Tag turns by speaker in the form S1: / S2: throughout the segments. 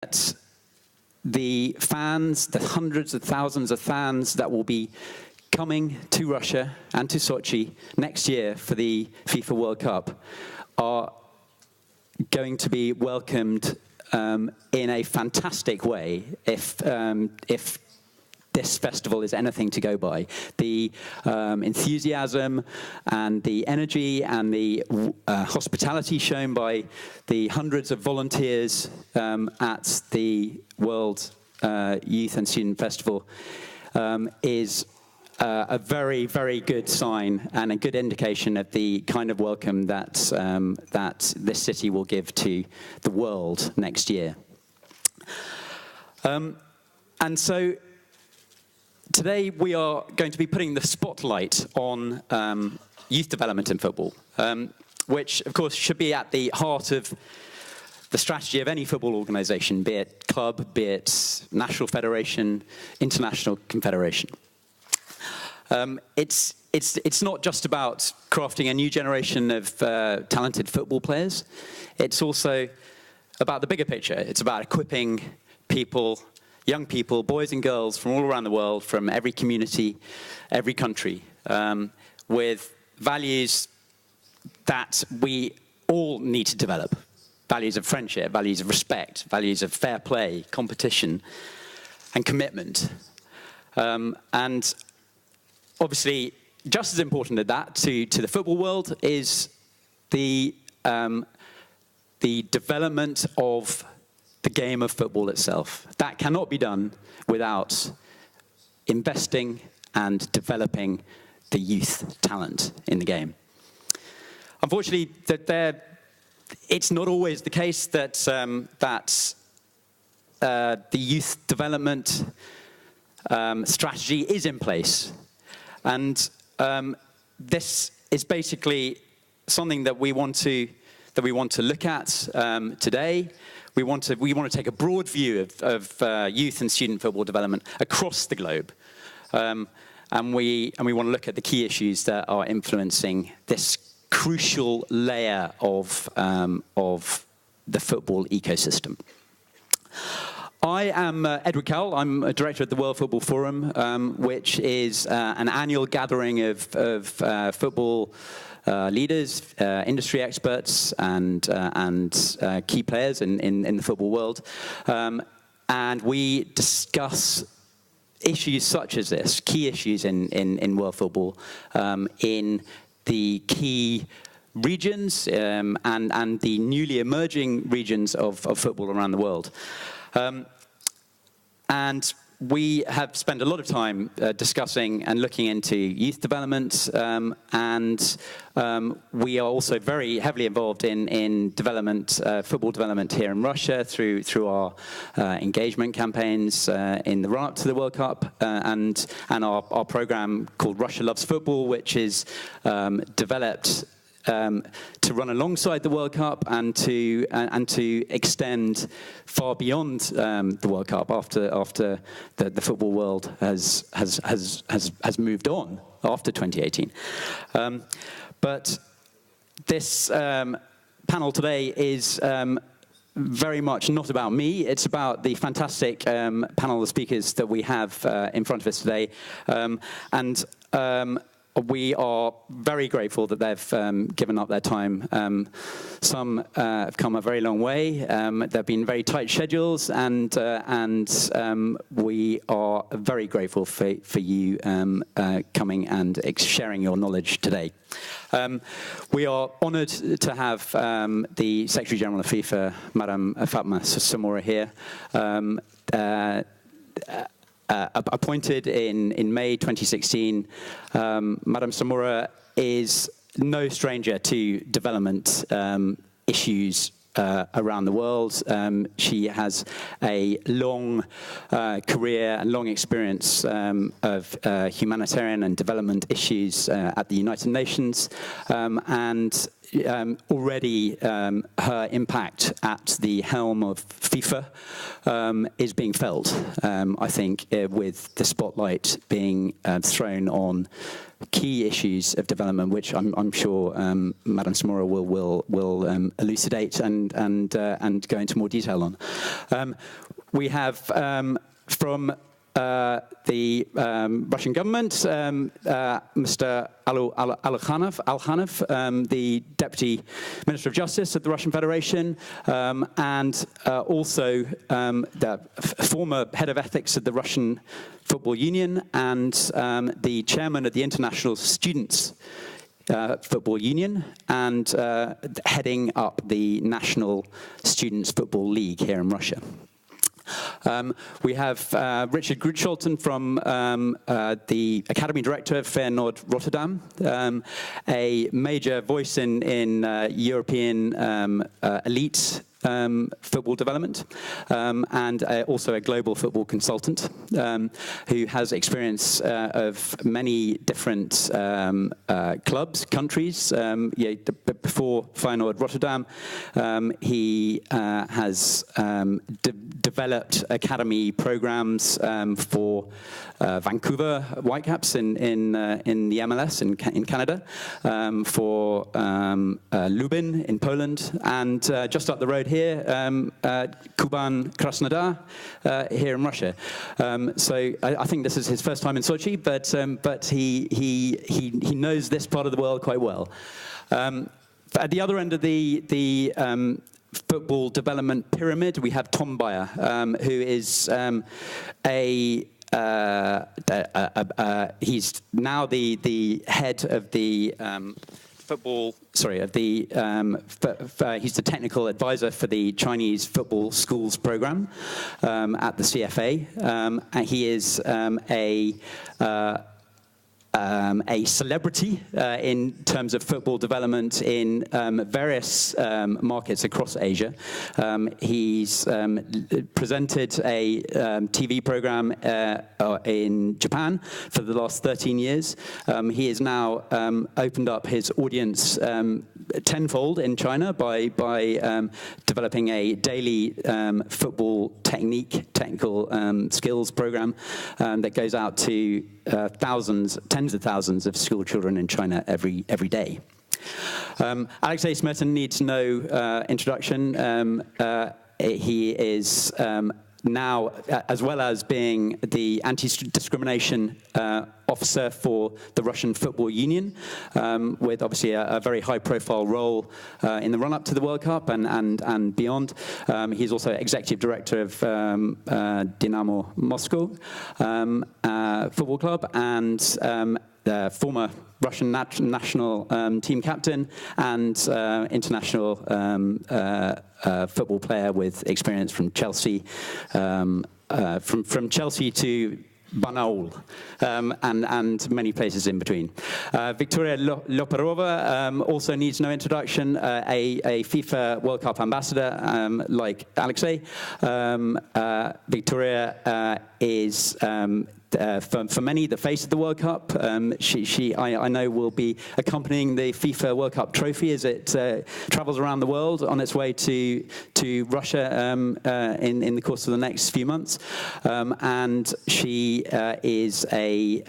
S1: that the fans, the hundreds of thousands of fans that will be coming to Russia and to Sochi next year for the FIFA World Cup are going to be welcomed in a fantastic way if this festival is anything to go by. The enthusiasm and the energy and the hospitality shown by the hundreds of volunteers at the World Youth and Student Festival is a very, very good sign and a good indication of the kind of welcome that that this city will give to the world next year. And so today we are going to be putting the spotlight on youth development in football, which of course should be at the heart of the strategy of any football organisation, be it club, be it national federation, international confederation. It's not just about crafting a new generation of talented football players. It's also about the bigger picture. It's about equipping people, young people, boys and girls from all around the world, from every community, every country, with values that we all need to develop. Values of friendship, values of respect, values of fair play, competition, and commitment. And obviously, just as important as that to the football world is the development of the game of football itself. That cannot be done without investing and developing the youth talent in the game. Unfortunately, it's not always the case that the youth development strategy is in place. And this is basically something that we want to look at today. We want to take a broad view of youth and student football development across the globe, and we want to look at the key issues that are influencing this crucial layer of the football ecosystem. I am Edward Cowell. I'm a director at the World Football Forum, which is an annual gathering of football leaders, industry experts, and key players in the football world. And we discuss issues such as this, key issues in world football, in the key regions and the newly emerging regions of football around the world. And we have spent a lot of time discussing and looking into youth development, and we are also very heavily involved in development, football development here in Russia through our engagement campaigns in the run-up to the World Cup, and our program called Russia Loves Football, which is developed to run alongside the World Cup and to extend far beyond the World Cup after the football world has moved on after 2018. But this panel today is very much not about me. It's about the fantastic panel of speakers that we have in front of us today, and we are very grateful that they've given up their time. Some have come a very long way. There have been very tight schedules, and we are very grateful for you coming and sharing your knowledge today. We are honoured to have the Secretary General of FIFA, Madam Fatma Samora, here. Appointed in May 2016, Madam Samora is no stranger to development issues around the world. She has a long career and long experience of humanitarian and development issues at the United Nations, and already her impact at the helm of FIFA is being felt, I think, with the spotlight being thrown on key issues of development, which I'm sure Madam Samora will elucidate and go into more detail on. We have from the Russian government, Mr. Alkhanov, the Deputy Minister of Justice of the Russian Federation, and also the former head of ethics of the Russian Football Union, and the chairman of the International Students Football Union, and heading up the National Students Football League here in Russia. We have Richard Grutscholten from the Academy Director of Feyenoord Rotterdam, a major voice in European elite football development, and also a global football consultant who has experience of many different clubs, countries. Before Feyenoord Rotterdam, he has developed academy programs for Vancouver Whitecaps in the MLS in Canada, for Lubin in Poland, and just up the road here, Kuban Krasnodar here in Russia. So I think this is his first time in Sochi, but he knows this part of the world quite well. At the other end of the football development pyramid, we have Tom Bayer, who is he's now the head of the he's the technical advisor for the Chinese football schools program at the CFA. And he is a celebrity in terms of football development in various markets across Asia. He's presented a TV program in Japan for the last 13 years. He has now opened up his audience tenfold in China by developing a daily football technical skills program that goes out to tens of thousands of school children in China every day. Alexei Smeton needs no introduction. He is now, as well as being the anti-discrimination officer for the Russian Football Union, with obviously a very high-profile role in the run-up to the World Cup and beyond. He's also executive director of Dynamo Moscow Football Club, and the former Russian national team captain and international football player with experience from Chelsea, from Chelsea to Banaul, and many places in between. Victoria Loparova also needs no introduction, a FIFA World Cup ambassador like Alexei. Victoria is for many, the face of the World Cup. I know, will be accompanying the FIFA World Cup trophy as it travels around the world on its way to Russia in the course of the next few months. And she is a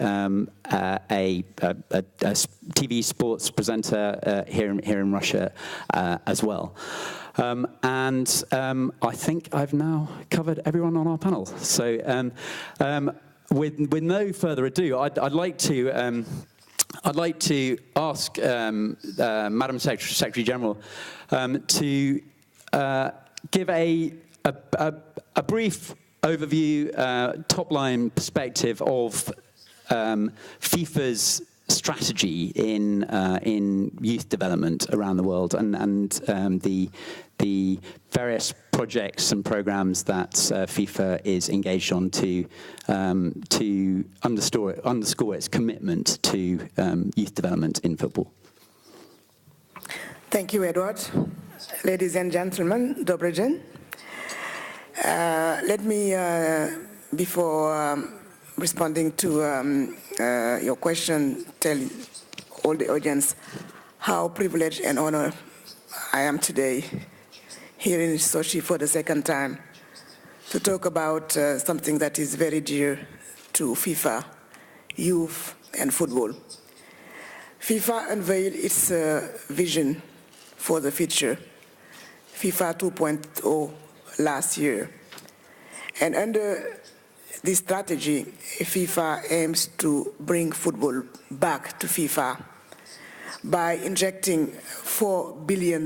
S1: TV sports presenter here in Russia as well. And I think I've now covered everyone on our panel. So. With no further ado, I'd like to ask Madam Secretary General to give a brief overview, top-line perspective of FIFA's strategy in youth development around the world, and the various projects and programs that FIFA is engaged on to underscore its commitment to youth development in football.
S2: Thank you, Edward. Ladies and gentlemen, Dobry dzień. Let me, before responding to your question, tell all the audience how privileged and honored I am today here in Sochi for the second time to talk about something that is very dear to FIFA, youth and football. FIFA unveiled its vision for the future, FIFA 2.0, last year. And under this strategy, FIFA aims to bring football back to FIFA by injecting $4 billion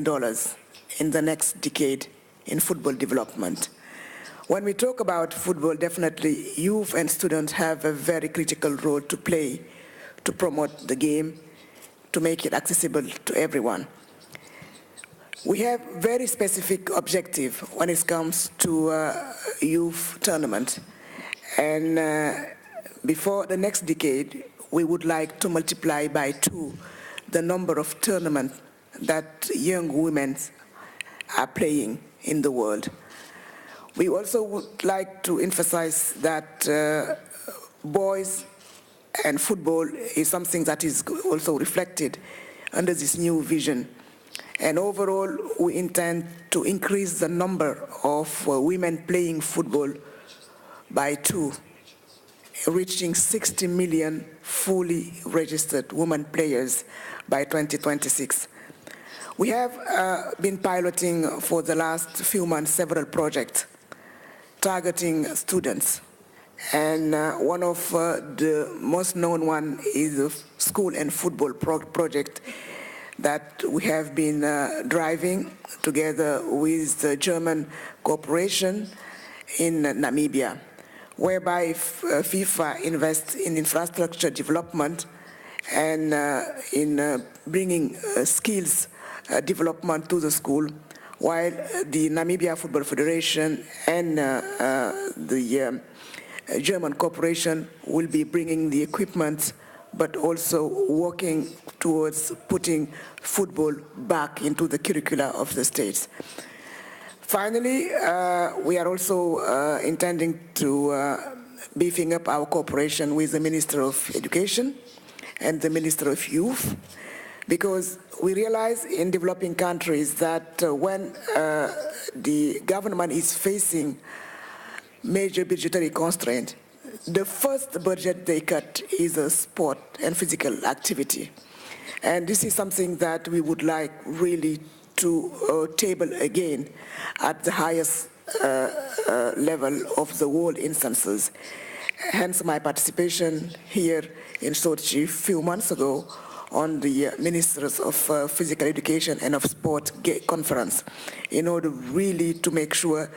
S2: in the next decade in football development. When we talk about football, definitely youth and students have a very critical role to play to promote the game, to make it accessible to everyone. We have very specific objective when it comes to youth tournament. And before the next decade, we would like to multiply by 2 the number of tournaments that young women are playing in the world. We also would like to emphasize that boys and football is something that is also reflected under this new vision. And overall, we intend to increase the number of women playing football by 2, reaching 60 million fully registered women players by 2026. We have been piloting for the last few months several projects targeting students. And one of the most known one is the school and football project that we have been driving together with the German corporation in Namibia, whereby FIFA invests in infrastructure development and in bringing skills development to the school, while the Namibia Football Federation and the German corporation will be bringing the equipment, but also working towards putting football back into the curricula of the states. Finally, we are also intending to beefing up our cooperation with the Minister of Education and the Minister of Youth, because we realize in developing countries that when the government is facing major budgetary constraint, the first budget they cut is a sport and physical activity. And this is something that we would like really to table again at the highest level of the world instances. Hence my participation here in Sochi a few months ago on the Ministers of Physical Education and of Sport conference, in order really to make sure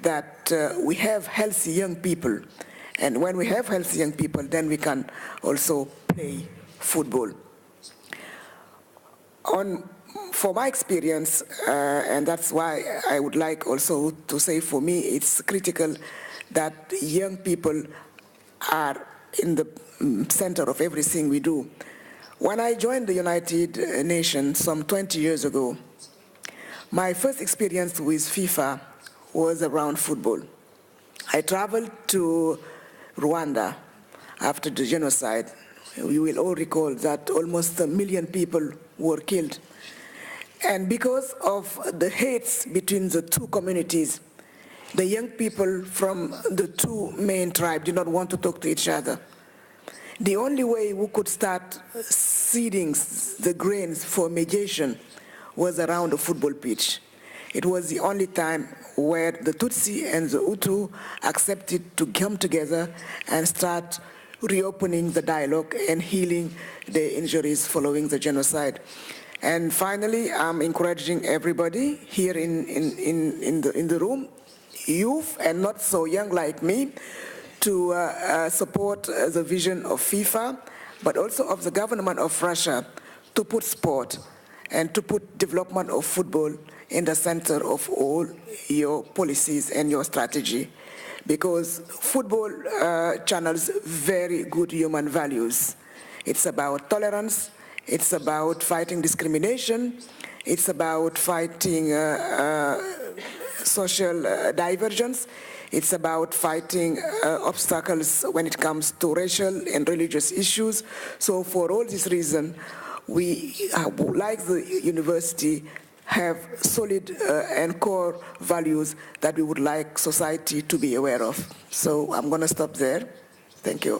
S2: that we have healthy young people. And when we have healthy young people, then we can also play football. For my experience, and that's why I would like also to say for me, it's critical that young people are in the center of everything we do. When I joined the United Nations some 20 years ago, my first experience with FIFA was around football. I traveled to Rwanda after the genocide. We will all recall that almost 1 million people were killed. And because of the hates between the two communities, the young people from the two main tribes did not want to talk to each other. The only way we could start seeding the grains for mediation was around a football pitch. It was the only time where the Tutsi and the Hutu accepted to come together and start reopening the dialogue and healing the injuries following the genocide. And finally, I'm encouraging everybody here in the room, youth and not so young like me, to support the vision of FIFA, but also of the government of Russia, to put sport and to put development of football in the center of all your policies and your strategy. Because football channels very good human values. It's about tolerance, it's about fighting discrimination, it's about fighting social divergence, it's about fighting obstacles when it comes to racial and religious issues. So for all these reasons, we, like the university, have solid and core values that we would like society to be aware of. So I'm going to stop there. Thank you.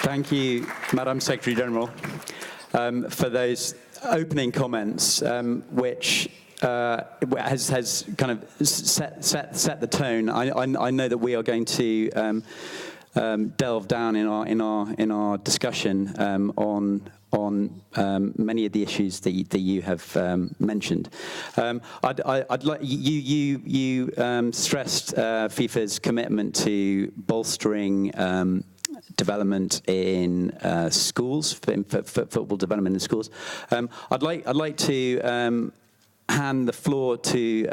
S1: Thank you, Madam Secretary General, for those opening comments, which has kind of set the tone. I know that we are going to delve down in our discussion on many of the issues that you have mentioned. I'd like you stressed FIFA's commitment to bolstering development in schools, for football development in schools. I'd like to hand the floor to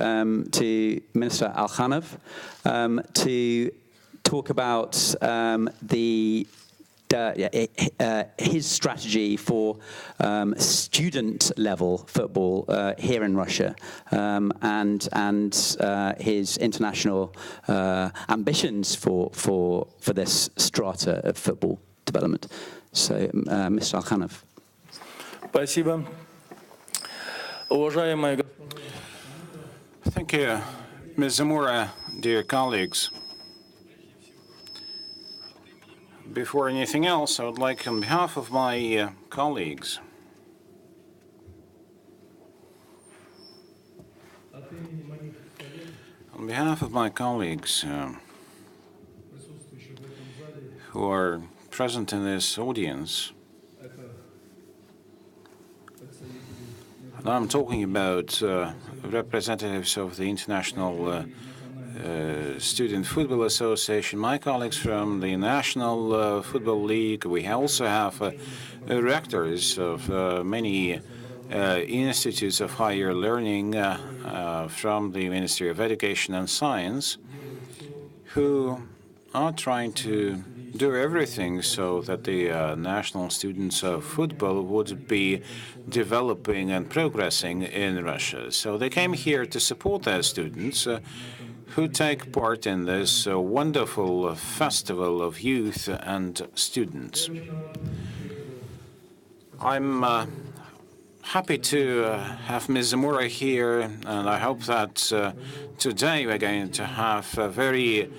S1: Minister Alkhanov to talk about his strategy for student-level football here in Russia, and his international ambitions for this strata of football development. So, Mr. Alkhanov.
S3: Спасибо. Уважаемые...
S4: Thank you, Ms. Zamora, dear colleagues. Before anything else, I would like, on behalf of my colleagues, who are present in this audience, and I'm talking about representatives of the International Student Football Association, my colleagues from the National Football League. We also have rectors of many institutes of higher learning from the Ministry of Education and Science, who are trying to do everything so that the national students of football would be developing and progressing in Russia. So they came here to support their students who take part in this wonderful festival of youth and students. I'm happy to have Ms. Zamora here, and I hope that today we're going to have a very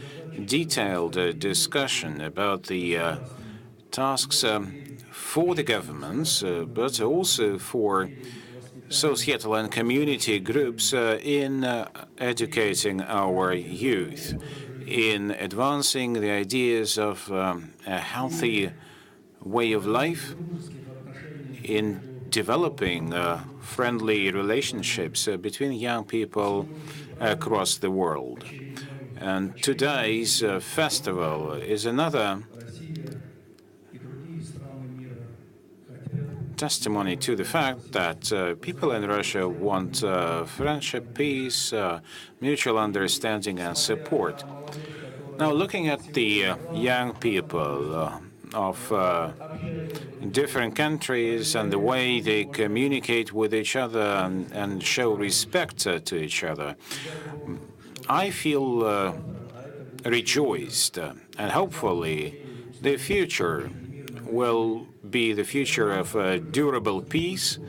S4: detailed discussion about the tasks for the governments, but also for societal and community groups in educating our youth, in advancing the ideas of a healthy way of life, in developing friendly relationships between young people across the world. And today's festival is another testimony to the fact that people in Russia want friendship, peace, mutual understanding and support. Now, looking at the young people of different countries and the way they communicate with each other and show respect to each other, I feel rejoiced, and hopefully the future will be the future of durable peace,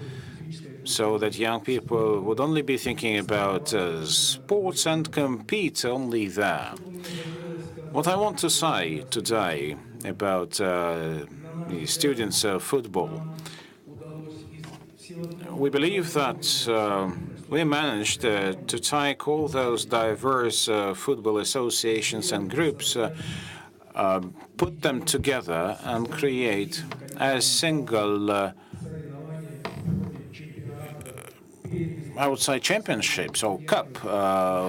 S4: so that young people would only be thinking about sports and compete only there. What I want to say today about the students of football, we believe that we managed to take all those diverse football associations and groups, put them together and create a single, I would say, championships or cup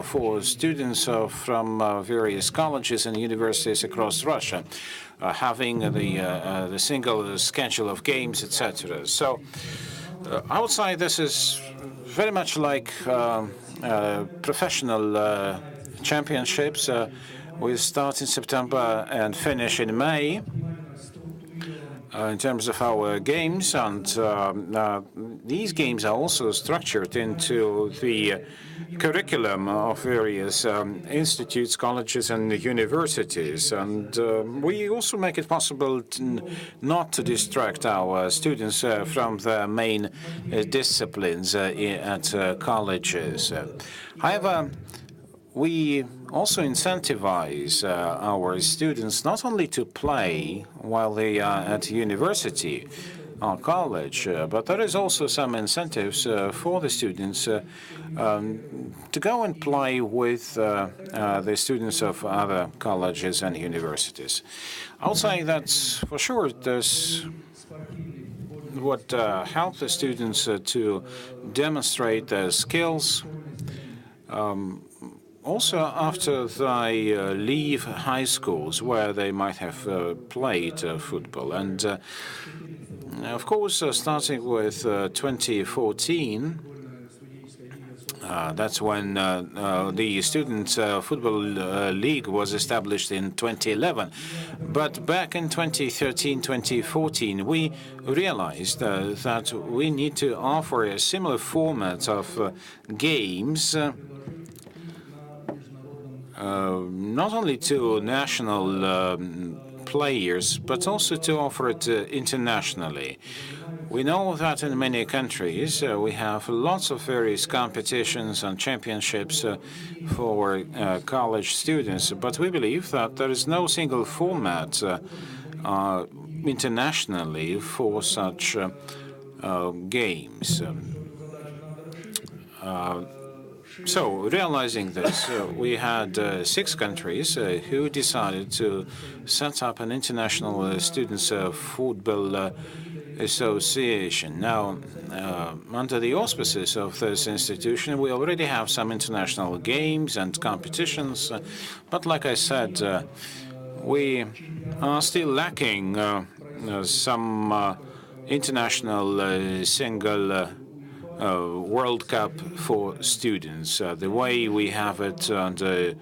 S4: for students from various colleges and universities across Russia, having the single schedule of games, etc. So I would say this is very much like professional championships. We start in September and finish in May in terms of our games, and these games are also structured into the curriculum of various institutes, colleges, and universities. And we also make it possible not to distract our students from the main disciplines at colleges. However, we also incentivize our students not only to play while they are at university or college, but there is also some incentives for the students to go and play with the students of other colleges and universities. I'll say that for sure this would help the students to demonstrate their skills. Also, after they leave high schools where they might have played football. And of course, starting with 2014, that's when the Student Football League was established in 2011. But back in 2013, 2014, we realized that we need to offer a similar format of games not only to national players, but also to offer it internationally. We know that in many countries we have lots of various competitions and championships for college students, but we believe that there is no single format internationally for such games. So, realizing this, we had 6 countries who decided to set up an international students' football association. Now, under the auspices of this institution, we already have some international games and competitions, but like I said, we are still lacking some international single World Cup for students, the way we have it under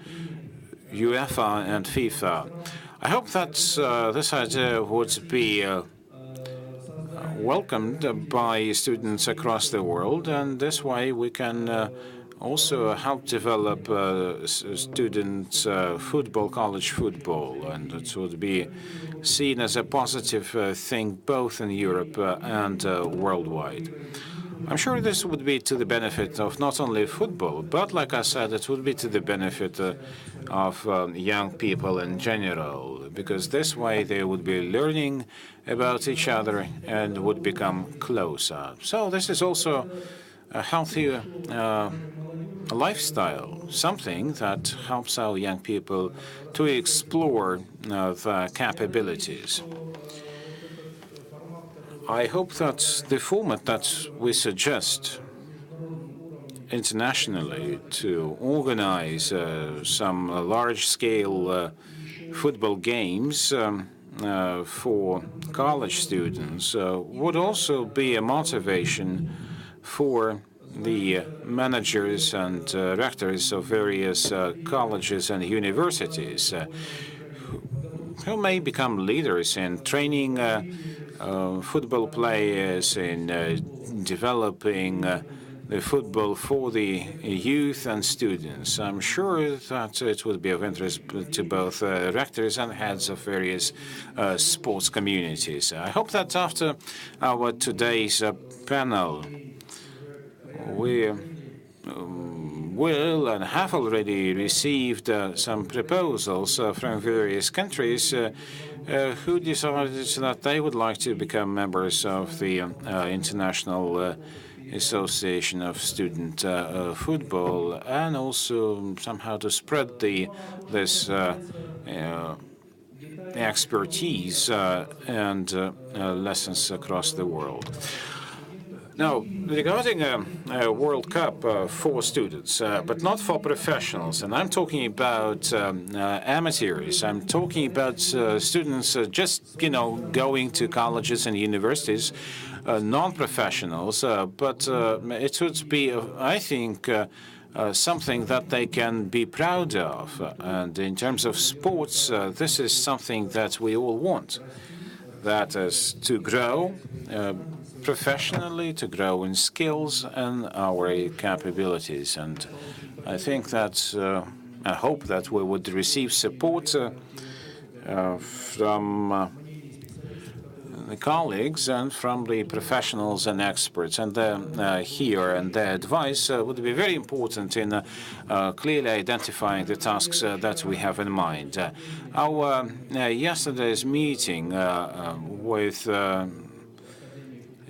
S4: UEFA and FIFA. I hope that this idea would be welcomed by students across the world, and this way we can also help develop student football, college football, and it would be seen as a positive thing both in Europe and worldwide. I'm sure this would be to the benefit of not only football, but like I said, it would be to the benefit of young people in general, because this way they would be learning about each other and would become closer. So this is also a healthy lifestyle, something that helps our young people to explore their capabilities. I hope that the format that we suggest internationally to organize some large-scale football games for college students would also be a motivation for the managers and rectors of various colleges and universities who may become leaders in training football players, in developing the football for the youth and students. I'm sure that it would be of interest to both rectors and heads of various sports communities. I hope that after our today's panel, we will and have already received some proposals from various countries who decided that they would like to become members of the International Association of Student Football, and also somehow to spread this expertise and lessons across the world. Now, regarding a World Cup for students, but not for professionals, and I'm talking about amateurs, I'm talking about students just, going to colleges and universities, non-professionals, but it would be, I think, something that they can be proud of. And in terms of sports, this is something that we all want. That is to grow professionally, to grow in skills and our capabilities. And I think that, I hope that we would receive support from colleagues and from the professionals and experts. And here and their advice would be very important in clearly identifying the tasks that we have in mind. Our yesterday's meeting with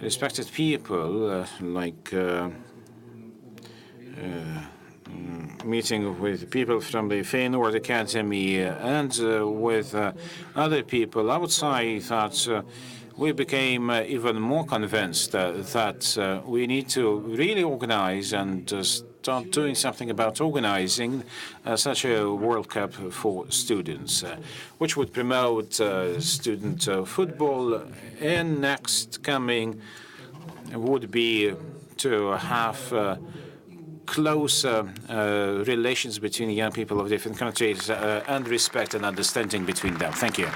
S4: respected people, meeting with people from the Feyenoord Academy and with other people, I would say that we became even more convinced that we need to really organize and start doing something about organizing such a World Cup for students, which would promote student football, and next coming would be to have closer relations between young people of different countries and respect and understanding between them. Thank you.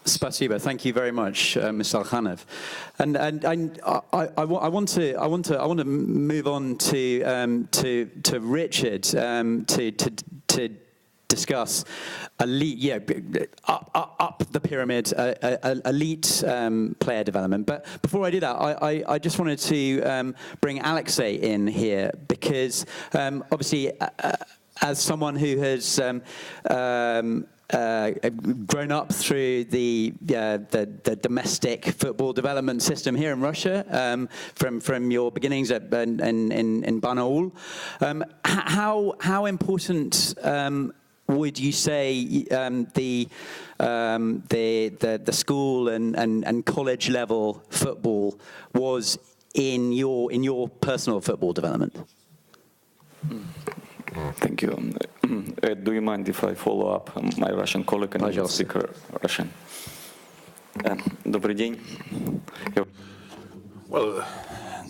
S1: Spasibo. Thank you very much, Mr. Alkhanov. And I want to move on to Richard to discuss elite, up the pyramid, elite player development. But before I do that, I just wanted to bring Alexei in here because obviously, as someone who has grown up through the domestic football development system here in Russia, from your beginnings at in Barnaul, how important would you say the school and college level football was in your personal football development?
S3: Thank you. Do you mind if I follow up my Russian colleague and I will speak Russian? Добрый день.
S4: Well,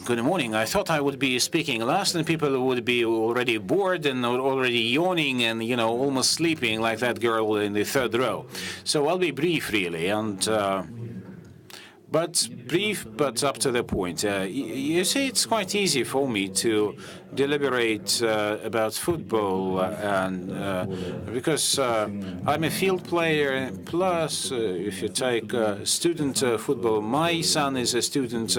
S4: good morning. I thought I would be speaking last and people would be already bored and already yawning and, almost sleeping like that girl in the third row. So I'll be brief, really, but brief, but up to the point. You see, it's quite easy for me to deliberate about football, and because I'm a field player. Plus, if you take student football, my son is a student,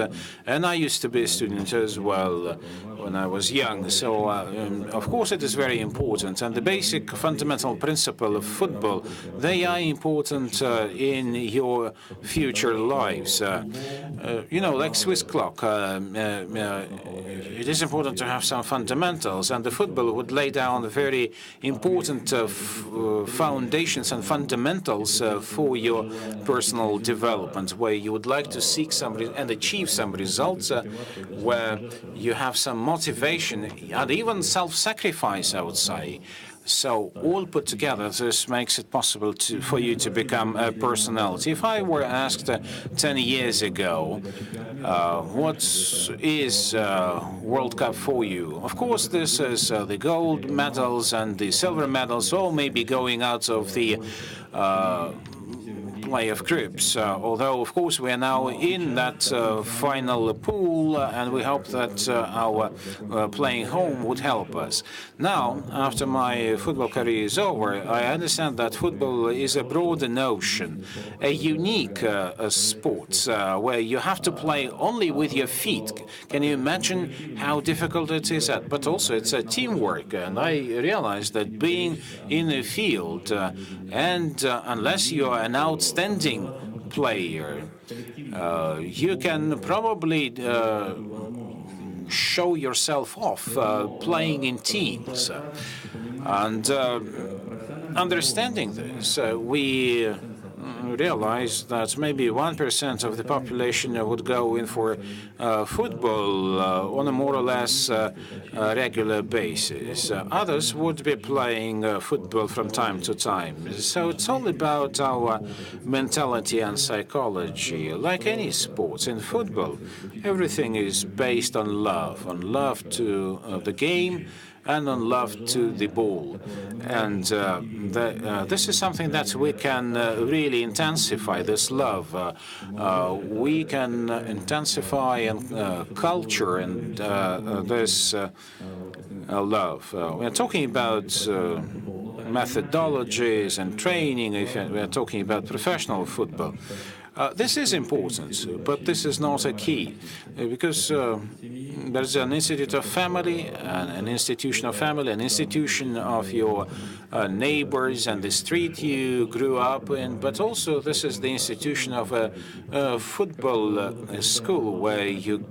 S4: and I used to be a student as well when I was young. So, of course, it is very important. And the basic fundamental principle of football, they are important in your future lives. Like Swiss clock, it is important to have some fundamentals, and the football would lay down very important foundations and fundamentals for your personal development, where you would like to seek some and achieve some results, where you have some motivation and even self-sacrifice, I would say. So all put together, this makes it possible for you to become a personality. If I were asked 10 years ago, what is World Cup for you? Of course, this is the gold medals and the silver medals, all may be going out of the play of groups, although of course we are now in that final pool, and we hope that our playing home would help us. Now, after my football career is over, I understand that football is a broader notion, a unique sport where you have to play only with your feet. Can you imagine how difficult it is? But also it's a teamwork, and I realized that being in the field and unless you are an outstanding player, you can probably show yourself off playing in teams. And understanding this, we realized that maybe 1% of the population would go in for football on a more or less regular basis. Others would be playing football from time to time. So it's all about our mentality and psychology. Like any sports, in football, everything is based on love to the game, and on love to the ball. And this is something that we can really intensify, this love. We can intensify and culture and this love. We're talking about methodologies and training, if we are talking about professional football. This is important, but this is not a key, because there's an institute of family, an institution of family, an institution of your neighbors and the street you grew up in, but also this is the institution of a football school where you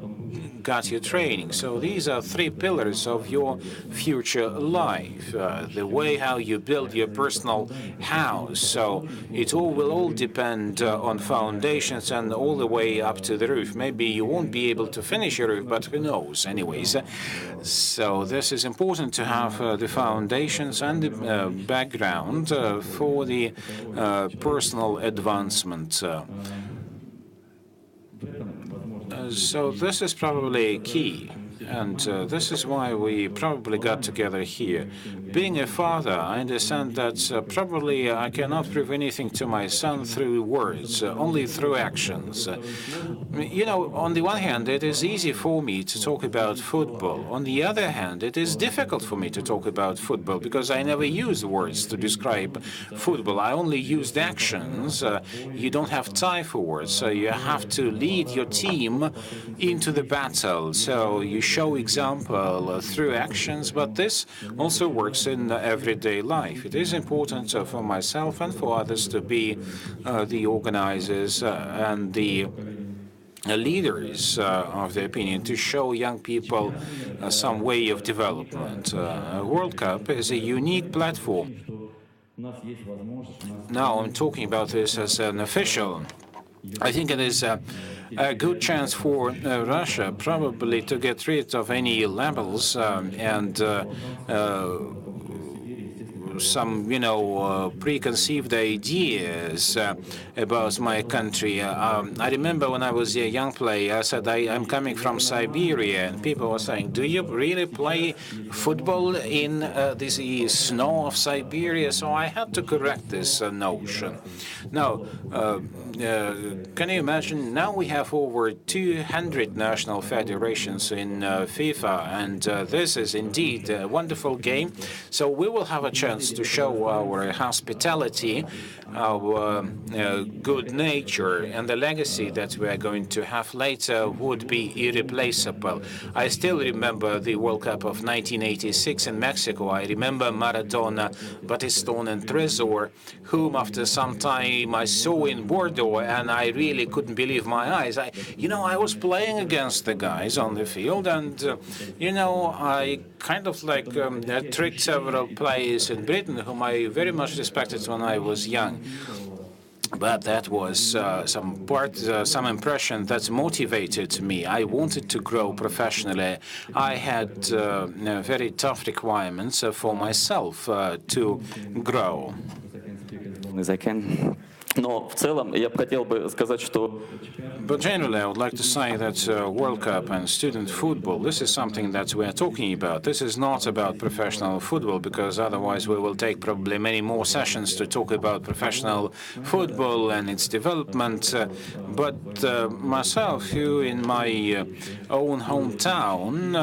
S4: got your training. So these are three pillars of your future life, the way how you build your personal house. So it will all depend on foundations and all the way up to the roof. Maybe you won't be able to finish your roof, but who knows anyways. So this is important to have the foundations and the background for the personal advancement. So this is probably key, and this is why we probably got together here. Being a father, I understand that probably I cannot prove anything to my son through words, only through actions. You know, on the one hand, it is easy for me to talk about football. On the other hand, it is difficult for me to talk about football because I never used words to describe football. I only used actions. You don't have time for words, so you have to lead your team into the battle. So you show example through actions, but this also works in everyday life. It is important for myself and for others to be the organizers and the leaders of the opinion, to show young people some way of development. World Cup is a unique platform. Now I'm talking about this as an official. I think it is a good chance for Russia probably to get rid of any labels and some, preconceived ideas about my country. I remember when I was a young player, I said I'm coming from Siberia, and people were saying, "Do you really play football in this snow of Siberia?" So I had to correct this notion. Now, can you imagine? Now we have over 200 national federations in FIFA, and this is indeed a wonderful game. So we will have a chance to show our hospitality, our good nature, and the legacy that we are going to have later would be irreplaceable. I still remember the World Cup of 1986 in Mexico. I remember Maradona, Batistone, and Trésor, whom after some time I saw in Bordeaux, and I really couldn't believe my eyes. I was playing against the guys on the field, and I kind of tricked several players in Britain whom I very much respected when I was young. But that was some impression that motivated me. I wanted to grow professionally. I had very tough requirements for myself to grow.
S3: Но в целом я бы хотел сказать, что
S4: But generally, I would like to say that World Cup and student football, this is something that we are talking about. This is not about professional football, because otherwise we will take probably many more sessions to talk about professional football and its development. But myself, who in my own hometown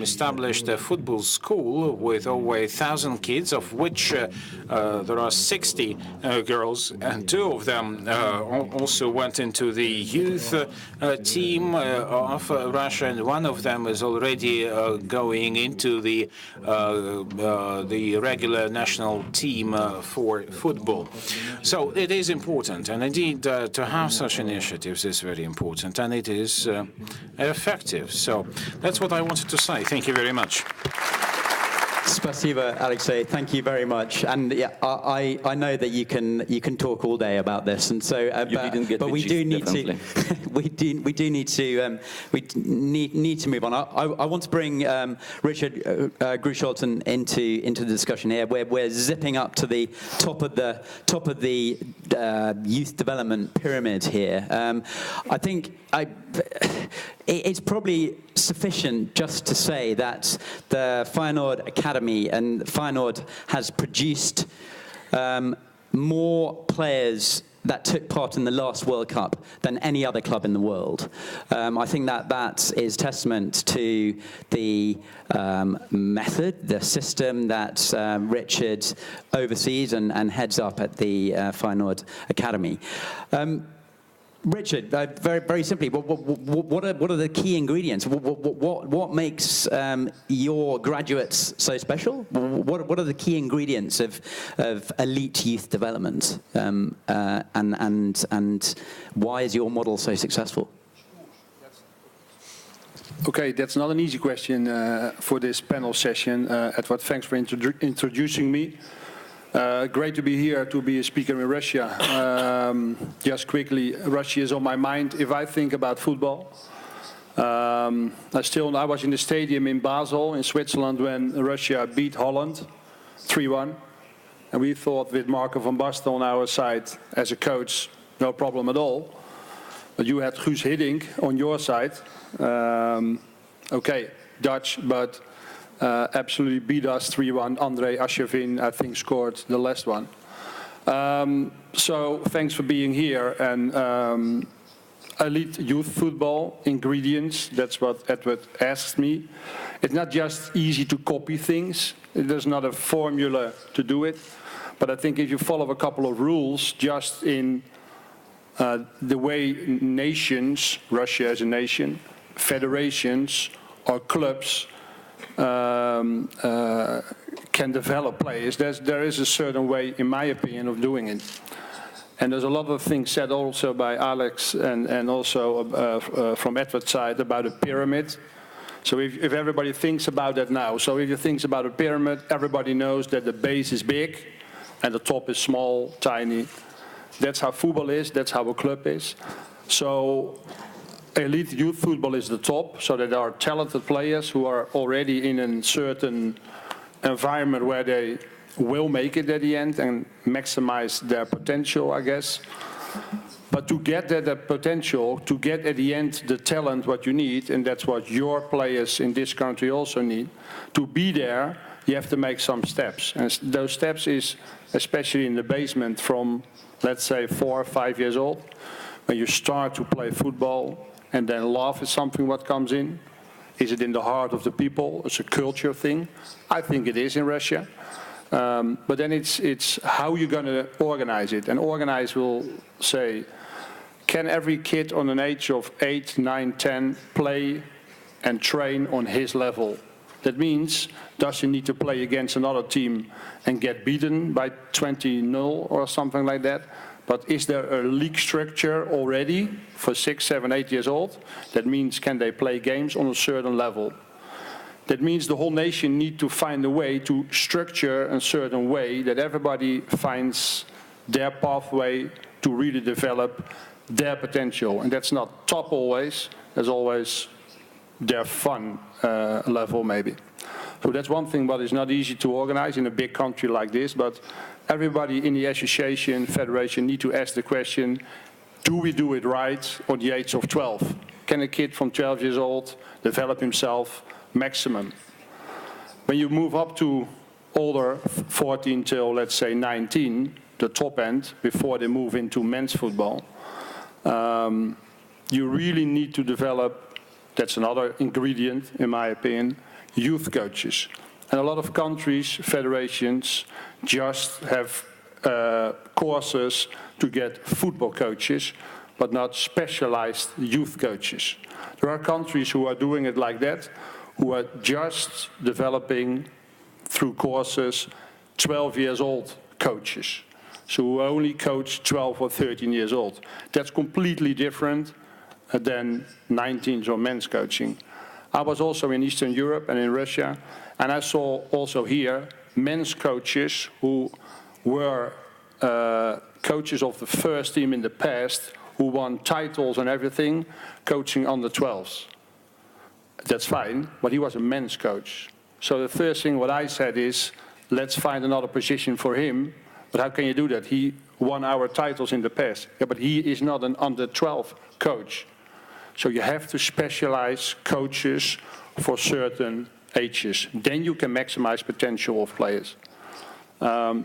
S4: established a football school with over 1,000 kids, of which there are 60 girls, and 2 of them also went into the youth team of Russia, and 1 of them is already going into the regular national team for football. So it is important, and indeed to have such initiatives is very important, and it is effective. So that's what I wanted to say. Thank you very much.
S1: Spasiba, Alexei. Thank you very much. And yeah, I know that you can talk all day about this, and so but we do need to need to move on. I want to bring Richard Grusholton into the discussion here. We're zipping up to the top of the youth development pyramid here. I think it's probably sufficient just to say that the Feyenoord Academy and Feyenoord has produced more players that took part in the last World Cup than any other club in the world. I think that is testament to the method, the system that Richard oversees and heads up at the Feyenoord Academy. Richard, very, very simply, what are the key ingredients? What makes your graduates so special? What are the key ingredients of elite youth development? And why is your model so successful?
S5: Okay, that's not an easy question for this panel session. Edward, thanks for introducing me. Great to be here, to be a speaker in Russia. Just quickly, Russia is on my mind if I think about football. I was in the stadium in Basel, in Switzerland, when Russia beat Holland 3-1. And we thought with Marco van Basten on our side as a coach, no problem at all. But you had Guus Hiddink on your side. Okay, Dutch, but absolutely beat us 3-1. Andrei Arshavin, I think, scored the last one. So thanks for being here. And elite youth football ingredients, that's what Edward asked me. It's not just easy to copy things. There's not a formula to do it. But I think if you follow a couple of rules, just in the way nations, Russia as a nation, federations or clubs can develop players, there is a certain way, in my opinion, of doing it. And there's a lot of things said also by Alex and also from Edward's side about a pyramid. So if everybody thinks about that now, so if you think about a pyramid, everybody knows that the base is big and the top is small, tiny. That's how football is, that's how a club is. So elite youth football is the top, so that there are talented players who are already in a certain environment where they will make it at the end and maximize their potential, I guess. But to get that potential, to get at the end the talent what you need, and that's what your players in this country also need, to be there, you have to make some steps. And those steps is, especially in the basement from, let's say, 4 or 5 years old, when you start to play football, and then love is something what comes in. Is it in the heart of the people? It's a culture thing. I think it is in Russia. But then it's how you're going to organize it. And organize will say, can every kid on an age of 8, 9, 10 play and train on his level? That means, does he need to play against another team and get beaten by 20-0 or something like that? But is there a league structure already for 6, 7, 8 years old? That means, can they play games on a certain level? That means the whole nation need to find a way to structure a certain way that everybody finds their pathway to really develop their potential. And that's not top always, there's always their fun level maybe. So that's one thing, but it's not easy to organize in a big country like this. But everybody in the association, federation need to ask the question, do we do it right on the age of 12? Can a kid from 12 years old develop himself maximum? When you move up to older, 14 till, let's say, 19, the top end, before they move into men's football, you really need to develop, that's another ingredient, in my opinion, youth coaches. And a lot of countries, federations, just have courses to get football coaches, but not specialized youth coaches. There are countries who are doing it like that, who are just developing through courses 12 years old coaches. So who only coach 12 or 13 years old. That's completely different than 19s or men's coaching. I was also in Eastern Europe and in Russia, and I saw also here men's coaches who were coaches of the first team in the past, who won titles and everything, coaching under 12s. That's fine, but he was a men's coach. So the first thing what I said is, let's find another position for him. But how can you do that? He won our titles in the past. Yeah, but he is not an under 12 coach. So you have to specialize coaches for certain ages. Then you can maximize potential of players.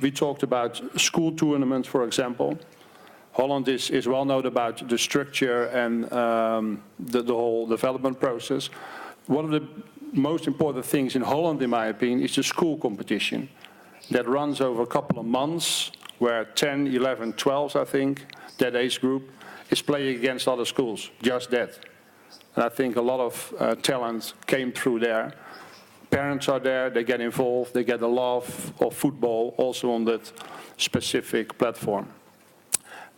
S5: We talked about school tournaments, for example. Holland is well known about the structure and the whole development process. One of the most important things in Holland, in my opinion, is the school competition that runs over a couple of months, where 10, 11, 12, I think, that age group, is playing against other schools, just that. And I think a lot of talent came through there. Parents are there, they get involved, they get a love of football also on that specific platform.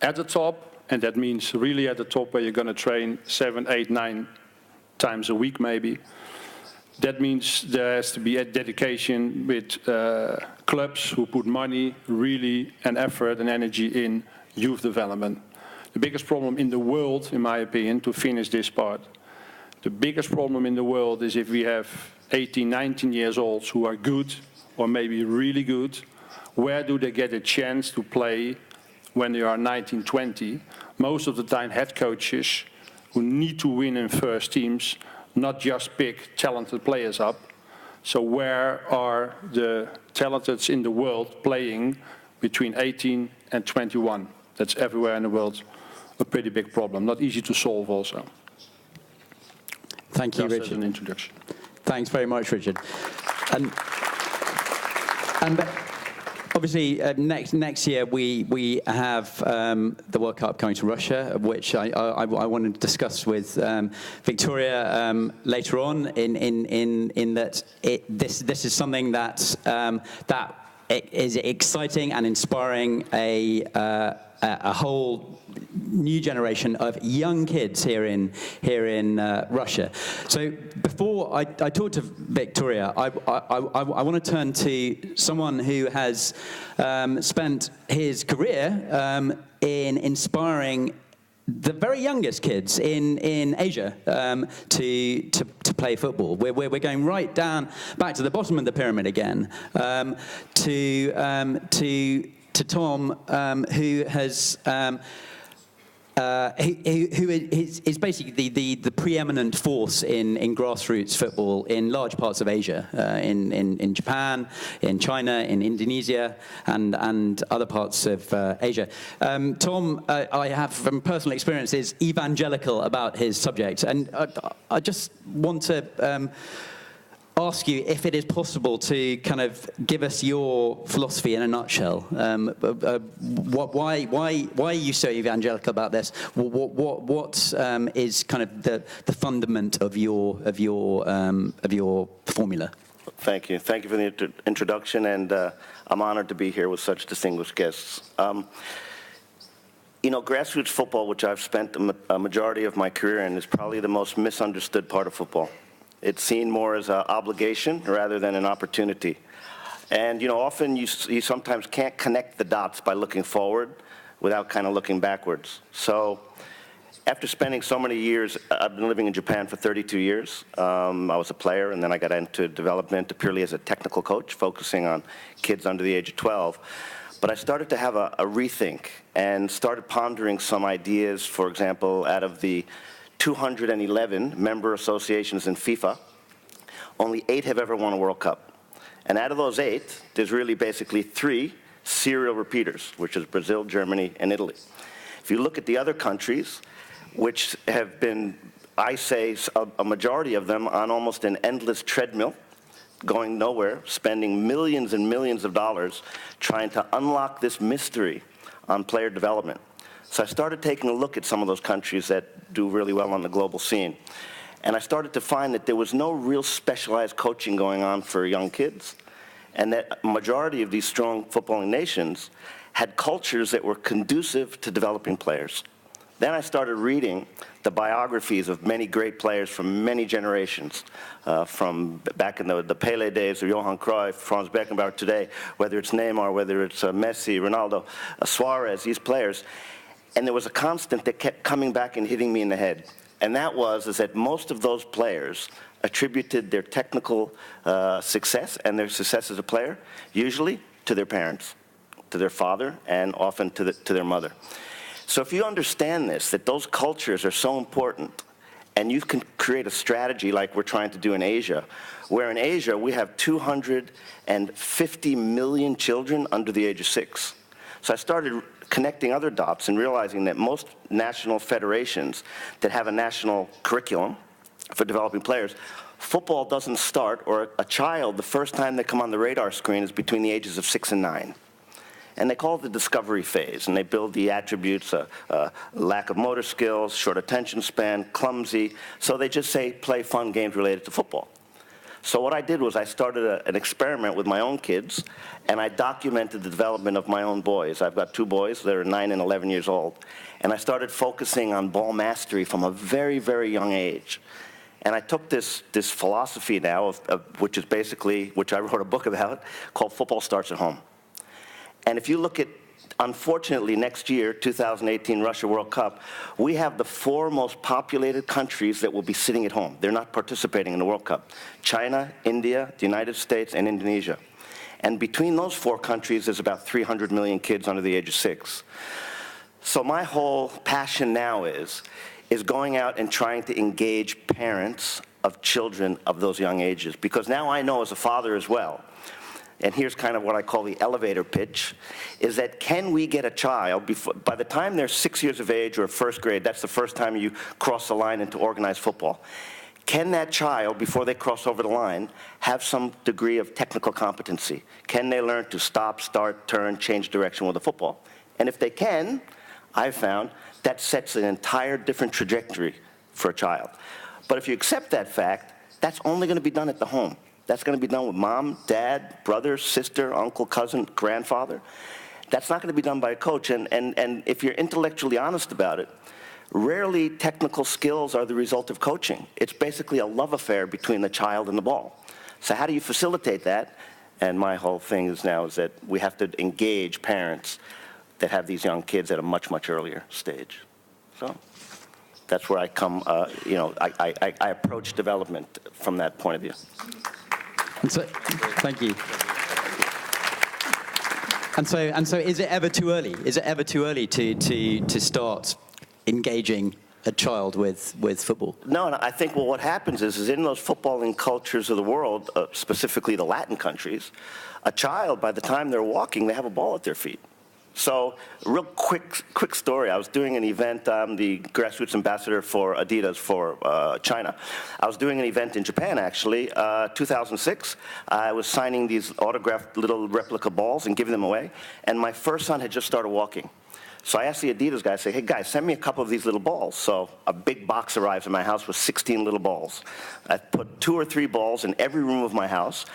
S5: At the top, and that means really at the top where you're going to train 7, 8, 9 times a week maybe, that means there has to be a dedication with clubs who put money, really, and effort and energy in youth development. The biggest problem in the world, in my opinion, to finish this part, the biggest problem in the world is if we have 18, 19 years olds who are good, or maybe really good, where do they get a chance to play when they are 19, 20? Most of the time head coaches who need to win in first teams, not just pick talented players up. So where are the talented in the world playing between 18 and 21? That's everywhere in the world a pretty big problem, not easy to solve also.
S1: Thank you,
S5: Just
S1: Richard.
S5: as an introduction.
S1: Thanks very much, Richard. And obviously, next year we have the World Cup coming to Russia, which I want to discuss with Victoria later on. In that this is something that is exciting and inspiring a whole new generation of young kids here in Russia. So before I talk to Victoria, I want to turn to someone who has spent his career in inspiring the very youngest kids in Asia to play football. We're going right down back to the bottom of the pyramid again, to Tom, who has who is basically the preeminent force in grassroots football in large parts of Asia, in Japan, in China, in Indonesia, and other parts of Asia. Tom, I have from personal experience, is evangelical about his subject, and I just want to ask you if it is possible to kind of give us your philosophy in a nutshell. Why are you so evangelical about this? What is kind of the fundament of your formula?
S6: Thank you. Thank you for the introduction, and I'm honored to be here with such distinguished guests. You know, grassroots football, which I've spent a majority of my career in, is probably the most misunderstood part of football. It's seen more as an obligation rather than an opportunity. And, you know, often you sometimes can't connect the dots by looking forward without kind of looking backwards. So after spending so many years, I've been living in Japan for 32 years. I was a player, and then I got into development purely as a technical coach, focusing on kids under the age of 12. But I started to have a rethink and started pondering some ideas, for example, out of the 211 member associations in FIFA, only 8 have ever won a World Cup. And out of those 8, there's really basically 3 serial repeaters, which is Brazil, Germany, and Italy. If you look at the other countries, which have been, I say, a majority of them on almost an endless treadmill, going nowhere, spending millions and millions of dollars trying to unlock this mystery on player development. So I started taking a look at some of those countries that do really well on the global scene. And I started to find that there was no real specialized coaching going on for young kids, and that a majority of these strong footballing nations had cultures that were conducive to developing players. Then I started reading the biographies of many great players from many generations, from back in the Pele days of Johan Cruyff, Franz Beckenbauer today, whether it's Neymar, whether it's Messi, Ronaldo, Suarez, these players. And there was a constant that kept coming back and hitting me in the head. And that was that most of those players attributed their technical success and their success as a player, usually to their parents, to their father, and often to their mother. So if you understand this, that those cultures are so important, and you can create a strategy like we're trying to do in Asia, where in Asia we have 250 million children under the age of 6. So I started connecting other dots and realizing that most national federations that have a national curriculum for developing players, football doesn't start, or a child, the first time they come on the radar screen is between the ages of 6 and 9. And they call it the discovery phase, and they build the attributes, lack of motor skills, short attention span, clumsy, so they just say play fun games related to football. So what I did was I started an experiment with my own kids, and I documented the development of my own boys. I've got 2 boys, they're 9 and 11 years old, and I started focusing on ball mastery from a very, very young age. And I took this philosophy now, which is basically, which I wrote a book about, called Football Starts at Home. And if you look at, unfortunately, next year, 2018 Russia World Cup, we have the 4 most populated countries that will be sitting at home. They're not participating in the World Cup. China, India, the United States, and Indonesia. And between those 4 countries, there's about 300 million kids under the age of 6. So my whole passion now is going out and trying to engage parents of children of those young ages. Because now I know as a father as well, and here's kind of what I call the elevator pitch, is that can we get a child, by the time they're 6 years of age or first grade, that's the first time you cross the line into organized football, can that child, before they cross over the line, have some degree of technical competency? Can they learn to stop, start, turn, change direction with a football? And if they can, I've found that sets an entire different trajectory for a child. But if you accept that fact, that's only going to be done at the home. That's going to be done with mom, dad, brother, sister, uncle, cousin, grandfather. That's not going to be done by a coach. And if you're intellectually honest about it, rarely technical skills are the result of coaching. It's basically a love affair between the child and the ball. So how do you facilitate that? And my whole thing is now is that we have to engage parents that have these young kids at a much, much earlier stage. So that's where I come, I approach development from that point of view.
S1: And so, thank you. And so, is it ever too early? Is it ever too early to start engaging a child with football?
S6: No, I think what happens is in those footballing cultures of the world, specifically the Latin countries, a child, by the time they're walking, they have a ball at their feet. So, real quick story. I was doing an event. I'm the grassroots ambassador for Adidas for China. I was doing an event in Japan, actually, 2006. I was signing these autographed little replica balls and giving them away. And my first son had just started walking. So I asked the Adidas guy, I said, hey, guys, send me a couple of these little balls. So a big box arrives in my house with 16 little balls. I put 2 or 3 balls in every room of my house.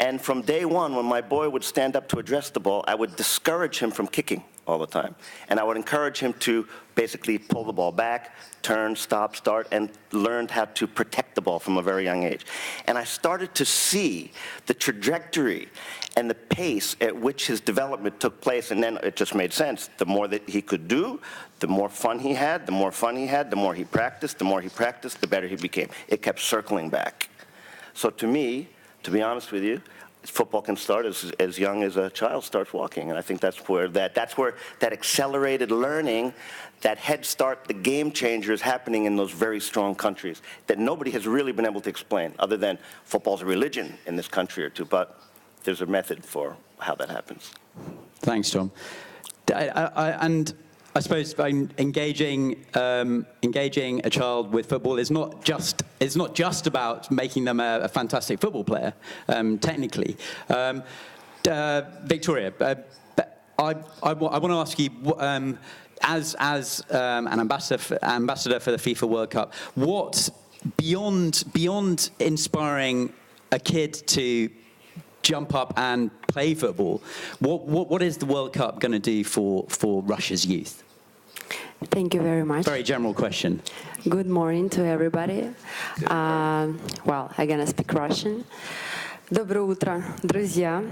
S6: And from day one, when my boy would stand up to address the ball, I would discourage him from kicking all the time. And I would encourage him to basically pull the ball back, turn, stop, start, and learned how to protect the ball from a very young age. And I started to see the trajectory and the pace at which his development took place, and then it just made sense. The more that he could do, the more fun he had, the more fun he had, the more he practiced, the better he became. It kept circling back. So to me, to be honest with you, football can start as young as a child starts walking, and I think that's where that accelerated learning, that head start, the game changer is happening in those very strong countries that nobody has really been able to explain, other than football's a religion in this country or two, but there's a method for how that happens.
S1: Thanks, Tom. And I suppose by engaging a child with football is not just about making them a fantastic football player, technically. Victoria, I want to ask you, as an ambassador for the FIFA World Cup, what beyond inspiring a kid to jump up and play football, what is the World Cup going to do for Russia's youth?
S7: Thank you very much.
S1: Very general question.
S7: Good morning to everybody. Well, I'm going to speak Russian. Доброе утро, друзья.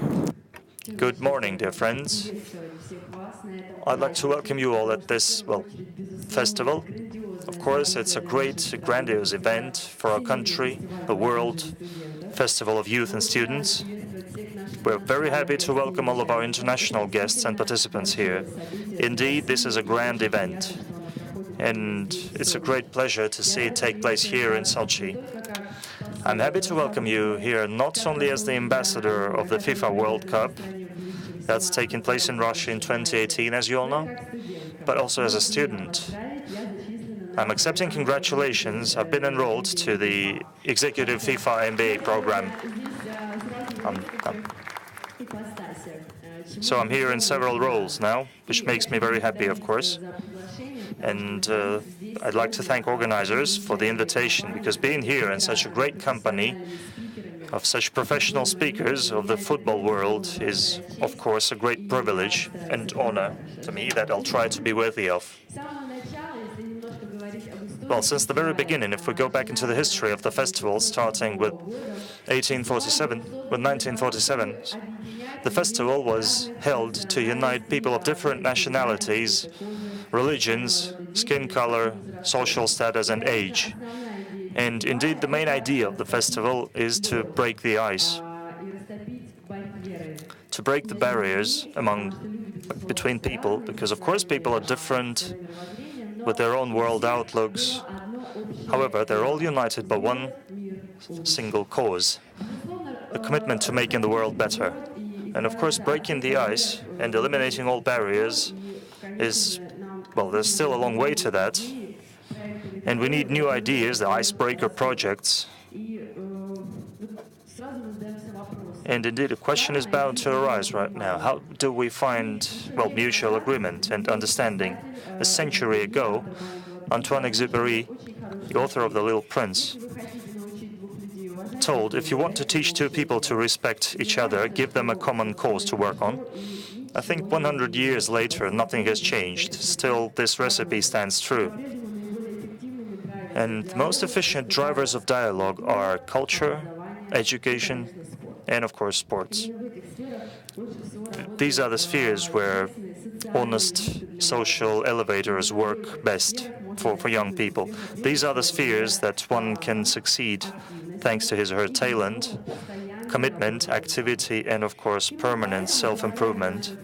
S8: Good morning, dear friends. I'd like to welcome you all at this, festival. Of course, it's a great, grandiose event for our country, the World Festival of Youth and Students. We're very happy to welcome all of our international guests and participants here. Indeed, this is a grand event, and it's a great pleasure to see it take place here in Sochi. I'm happy to welcome you here not only as the ambassador of the FIFA World Cup, That's taking place in Russia in 2018, as you all know, but also as a student. I'm accepting congratulations. I've been enrolled to the Executive FIFA MBA program. So I'm here in several roles now, which makes me very happy, of course. And I'd like to thank organizers for the invitation, because being here in such a great company of such professional speakers of the football world is, of course, a great privilege and honor to me that I'll try to be worthy of. Well, since the very beginning, if we go back into the history of the festival, starting with 1947, the festival was held to unite people of different nationalities, religions, skin color, social status, and age. And indeed, the main idea of the festival is to break the ice, to break the barriers between people, because of course people are different with their own world outlooks. However, they're all united by one single cause, a commitment to making the world better. And of course, breaking the ice and eliminating all barriers is, well, there's still a long way to that. And we need new ideas, the icebreaker projects. And indeed, a question is bound to arise right now. How do we find, well, mutual agreement and understanding? A century ago, Antoine Exupéry, the author of The Little Prince, told, if you want to teach two people to respect each other, give them a common cause to work on. I think 100 years later, nothing has changed. Still, this recipe stands true. And the most efficient drivers of dialogue are culture, education, and of course sports. These are the spheres where honest social elevators work best for young people. These are the spheres that one can succeed thanks to his or her talent, commitment, activity, and of course permanent self-improvement.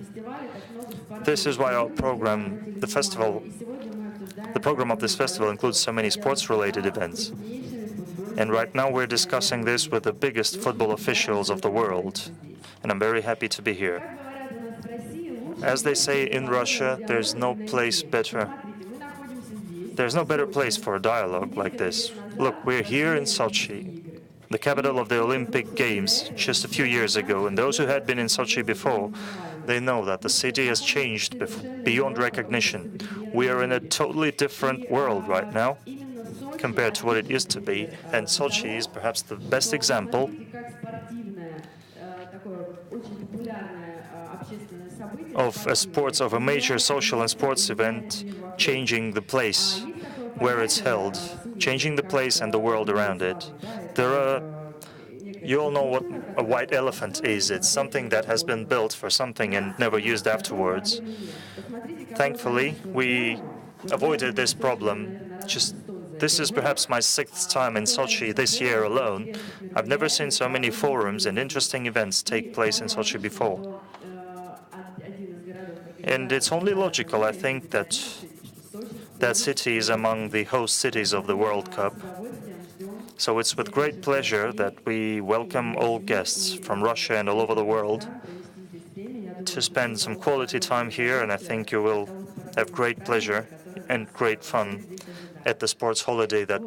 S8: This is why our program, the program of this festival includes so many sports-related events. And right now we're discussing this with the biggest football officials of the world, and I'm very happy to be here. As they say in Russia, there's no better place for a dialogue like this. Look, we're here in Sochi, the capital of the Olympic Games, just a few years ago, and those who had been in Sochi before, they know that the city has changed beyond recognition. We are in a totally different world right now compared to what it used to be, and Sochi is perhaps the best example of a major social and sports event changing the place where it's held, changing the place and the world around it. You all know what a white elephant is. It's something that has been built for something and never used afterwards. Thankfully, we avoided this problem. This is perhaps my 6th time in Sochi this year alone. I've never seen so many forums and interesting events take place in Sochi before. And it's only logical, I think, that that city is among the host cities of the World Cup. So it's with great pleasure that we welcome all guests from Russia and all over the world to spend some quality time here, and I think you will have great pleasure and great fun at the sports holiday that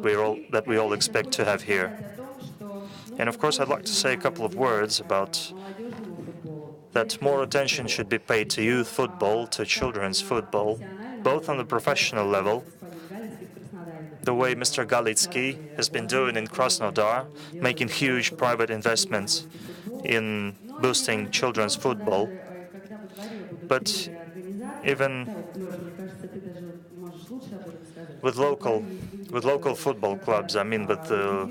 S8: we all expect to have here. And of course, I'd like to say a couple of words about that more attention should be paid to youth football, to children's football, both on the professional level, the way Mr. Galitsky has been doing in Krasnodar, making huge private investments in boosting children's football, but even with local football clubs, I mean with the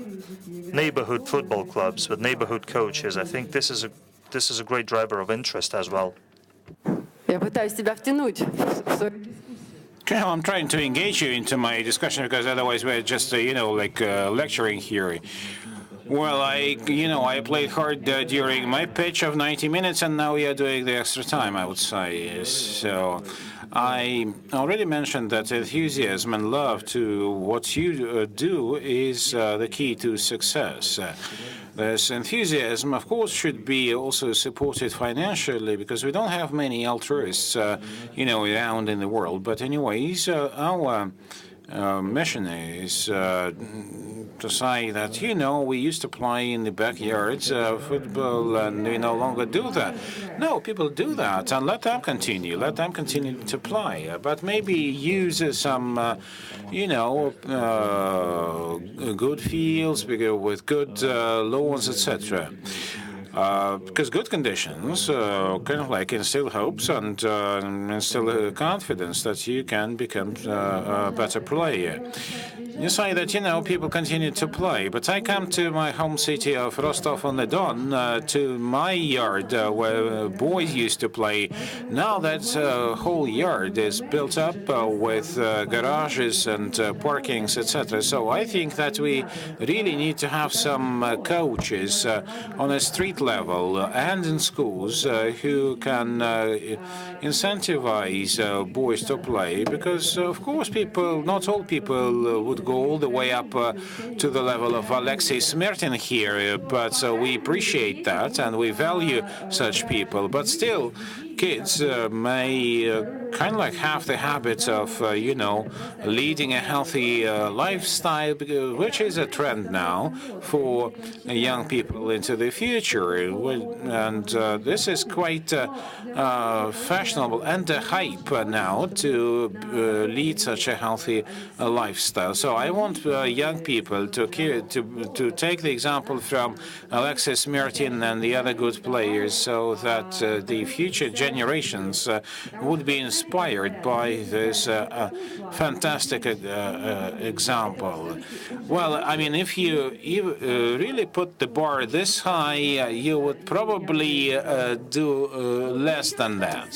S8: neighborhood football clubs, with neighborhood coaches, I think this is a great driver of interest as well.
S4: Okay, I'm trying to engage you into my discussion because otherwise we're just, lecturing here. Well, I played hard during my pitch of 90 minutes, and now we are doing the extra time, I would say. So I already mentioned that enthusiasm and love to what you do is the key to success. This enthusiasm, of course, should be also supported financially because we don't have many altruists, around in the world. But anyways, our mission is to say that, we used to play in the backyards football and we no longer do that. No, people do that and let them continue to play. But maybe use some, good fields with good lawns, etc. Because good conditions kind of like instill hopes and instill confidence that you can become a better player. You say that, people continue to play, but I come to my home city of Rostov-on-the-Don, to my yard where boys used to play. Now that whole yard is built up with garages and parkings, etc. So I think that we really need to have some coaches on a street level and in schools who can incentivize boys to play, because of course not all people would go all the way up to the level of Alexei Smertin here, but we appreciate that and we value such people. But still, kids may kind of like have the habit of, leading a healthy lifestyle, which is a trend now for young people into the future. And this is quite fashionable and a hype now to lead such a healthy lifestyle. So I want young people to take the example from Alexei Smertin and the other good players, so that the future generations would be inspired by this fantastic example. Well, I mean, if you really put the bar this high, you would probably do less than that.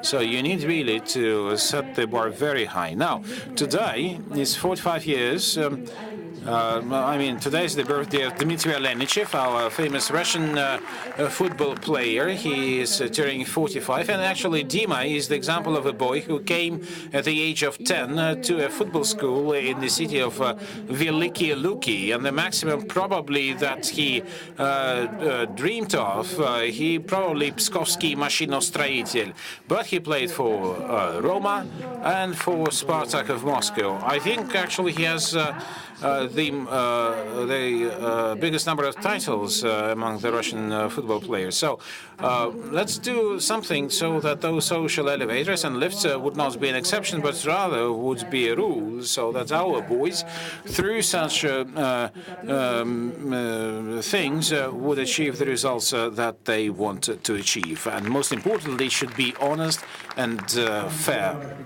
S4: So you need really to set the bar very high. Now, today is 45 years. Today is the birthday of Dmitry Alenichev, our famous Russian football player. He is turning 45, and actually Dima is the example of a boy who came at the age of 10 to a football school in the city of Veliki Luki, and the maximum probably that he dreamed of, he probably Pskovsky Mashinostraitel, but he played for Roma and for Spartak of Moscow. I think actually he has the biggest number of titles among the Russian football players. So let's do something so that those social elevators and lifts would not be an exception, but rather would be a rule, so that our boys, through such things, would achieve the results that they want to achieve. And most importantly, should be honest and fair.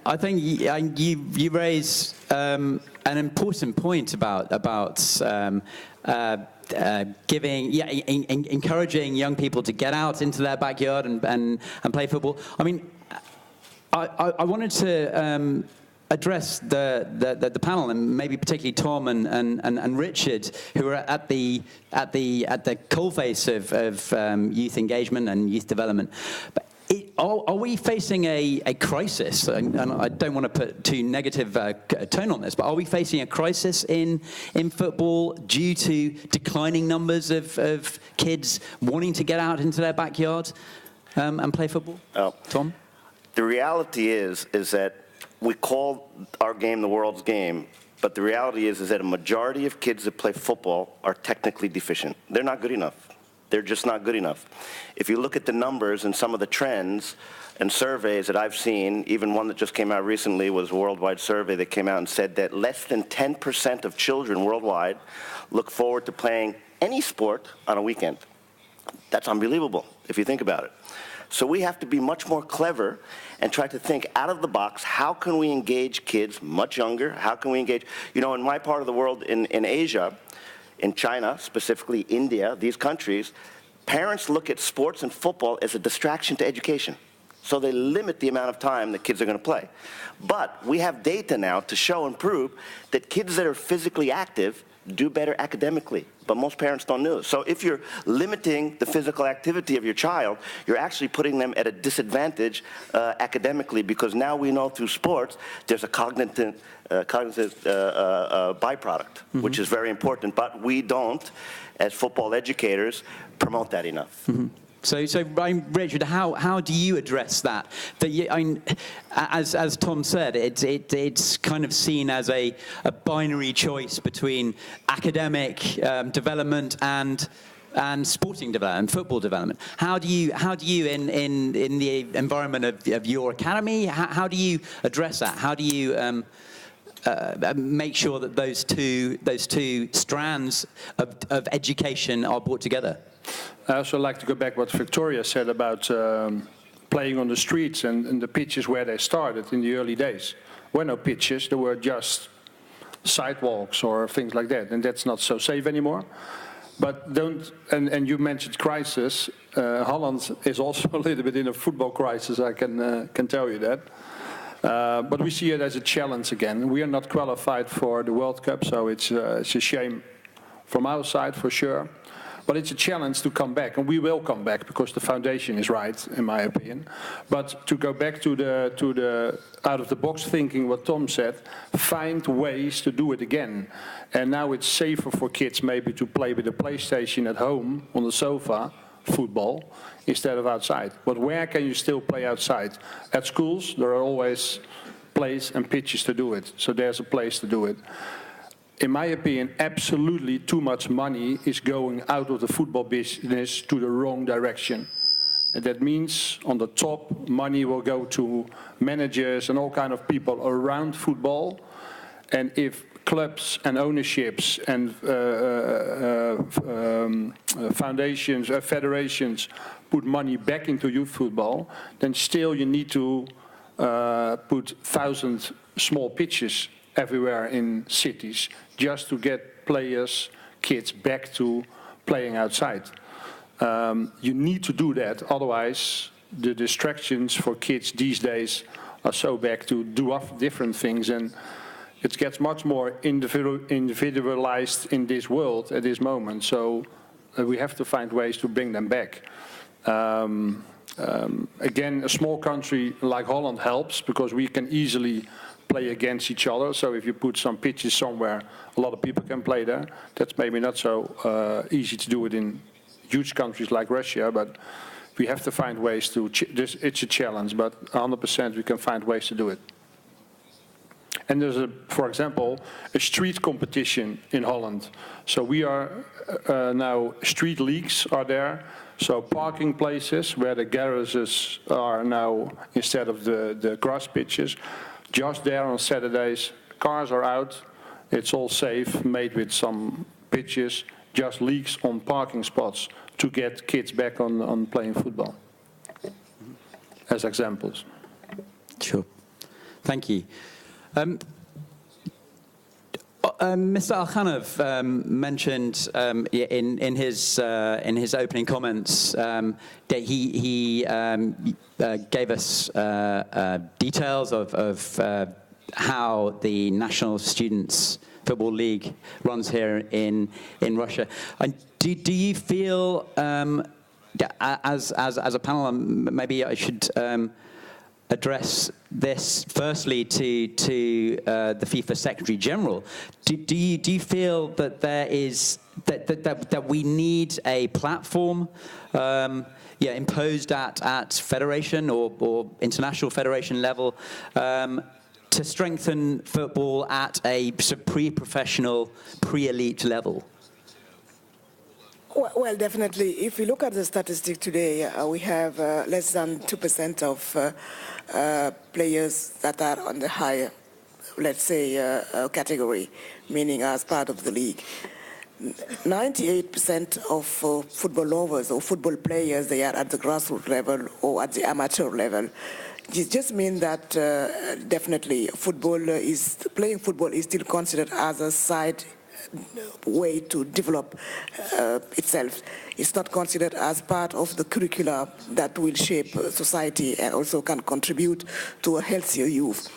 S1: I think you raise an important point about encouraging young people to get out into their backyard and play football. I mean, I wanted to address the panel, and maybe particularly Tom and Richard, who are at the coalface of youth engagement and youth development. But are we facing a crisis? And I don't want to put too negative a tone on this, but are we facing a crisis in football due to declining numbers of kids wanting to get out into their backyard and play football? Tom?
S6: The reality is that we call our game the world's game, but the reality is that a majority of kids that play football are technically deficient. They're not good enough. They're just not good enough. If you look at the numbers and some of the trends and surveys that I've seen, even one that just came out recently was a worldwide survey that came out and said that less than 10% of children worldwide look forward to playing any sport on a weekend. That's unbelievable if you think about it. So we have to be much more clever and try to think out of the box. How can we engage kids much younger? How can we engage? In my part of the world, in Asia, in China, specifically India, these countries, parents look at sports and football as a distraction to education. So they limit the amount of time that kids are going to play. But we have data now to show and prove that kids that are physically active do better academically. But most parents don't know. So if you're limiting the physical activity of your child, you're actually putting them at a disadvantage academically, because now we know through sports there's a cognitive byproduct, which is very important. But we don't, as football educators, promote that enough.
S1: So, Richard, how do you address that? As Tom said, it's kind of seen as a binary choice between academic development and sporting development, football development. How do you in the environment of your academy, how do you address that? How do you make sure that those two strands of education are brought together?
S5: I also like to go back what Victoria said about playing on the streets and the pitches where they started in the early days. There were no pitches, there were just sidewalks or things like that, and that's not so safe anymore. But and you mentioned crisis. Holland is also a little bit in a football crisis, I can tell you that. But we see it as a challenge again. We are not qualified for the World Cup, so it's a shame from our side for sure. But it's a challenge to come back, and we will come back because the foundation is right, in my opinion. But to go back to the out-of-the-box thinking, what Tom said, find ways to do it again. And now it's safer for kids maybe to play with a PlayStation at home on the sofa, football, instead of outside. But where can you still play outside? At schools, there are always places and pitches to do it. So there's a place to do it. In my opinion, absolutely too much money is going out of the football business to the wrong direction. And that means on the top, money will go to managers and all kind of people around football. And if clubs and ownerships and foundations, federations put money back into youth football, then still you need to put 1,000 small pitches everywhere in cities just to get players, kids back to playing outside. You need to do that, otherwise the distractions for kids these days are so back to do different things, and it gets much more individualized in this world at this moment, so we have to find ways to bring them back. Again, a small country like Holland helps because we can easily play against each other. So if you put some pitches somewhere, a lot of people can play there. That's maybe not so easy to do it in huge countries like Russia, but we have to find ways to, it's a challenge, but 100% we can find ways to do it. And there's, for example, a street competition in Holland. So we are now, street leagues are there. So parking places where the garages are now, instead of the grass pitches, just there on Saturdays, cars are out, it's all safe, made with some pitches, just leagues on parking spots to get kids back on playing football, as examples.
S1: Sure. Thank you. Mr. Alkhanov mentioned in his opening comments that he gave us details of how the National Students Football League runs here in Russia. And do you feel, as a panel, maybe I should address this firstly to the FIFA Secretary General. Do you feel that there is that we need a platform imposed at federation or international federation level to strengthen football at a pre-professional, pre-elite level?
S2: Well, definitely. If we look at the statistic today, we have less than 2% of players that are on the higher, let's say, category, meaning as part of the league. 98% of football lovers or football players, they are at the grassroots level or at the amateur level. It just means that definitely playing football is still considered as a side way to develop itself. It's not considered as part of the curricula that will shape society and also can contribute to a healthier youth.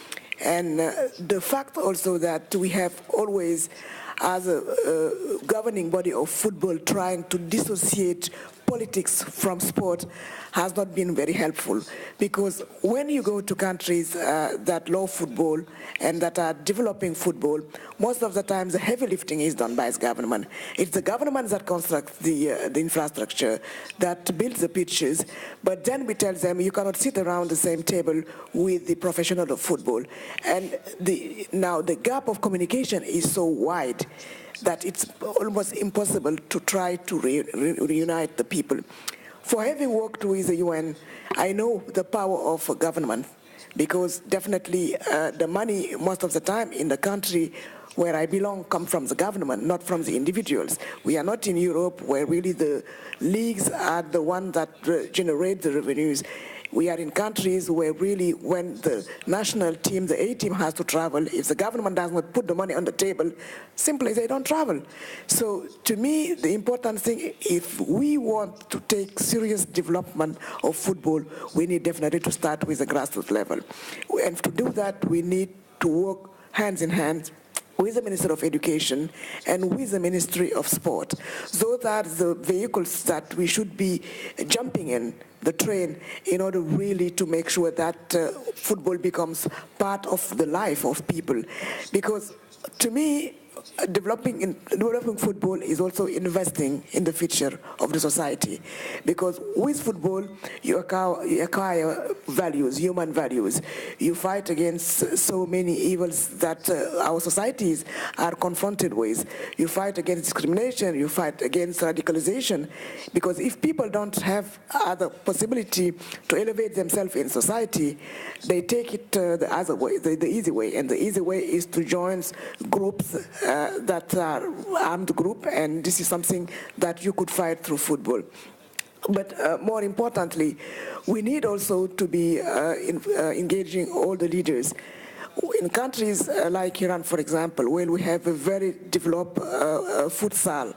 S2: And the fact also that we have always as a governing body of football trying to dissociate politics from sport has not been very helpful, because when you go to countries that love football and that are developing football, most of the time the heavy lifting is done by the government. It's the government that constructs the infrastructure, that builds the pitches, but then we tell them you cannot sit around the same table with the professional of football. And now the gap of communication is so wide that it's almost impossible to try to reunite the people. For having worked with the UN, I know the power of government, because definitely the money most of the time in the country where I belong come from the government, not from the individuals. We are not in Europe where really the leagues are the ones that generate the revenues. We are in countries where really when the national team, the A team has to travel, if the government does not put the money on the table, simply they don't travel. So to me, the important thing, if we want to take serious development of football, we need definitely to start with the grassroots level. And to do that, we need to work hands in hand with the Minister of Education and with the Ministry of Sport. Those are the vehicles that we should be jumping in the train in order really to make sure that football becomes part of the life of people. Because to me, developing football is also investing in the future of the society, because with football you acquire values, human values. You fight against so many evils that our societies are confronted with. You fight against discrimination, you fight against radicalization, because if people don't have other possibility to elevate themselves in society, they take it the other way, the easy way, and the easy way is to join groups that are armed group, and this is something that you could fight through football. But more importantly, we need also to be engaging all the leaders. In countries like Iran, for example, where we have a very developed futsal,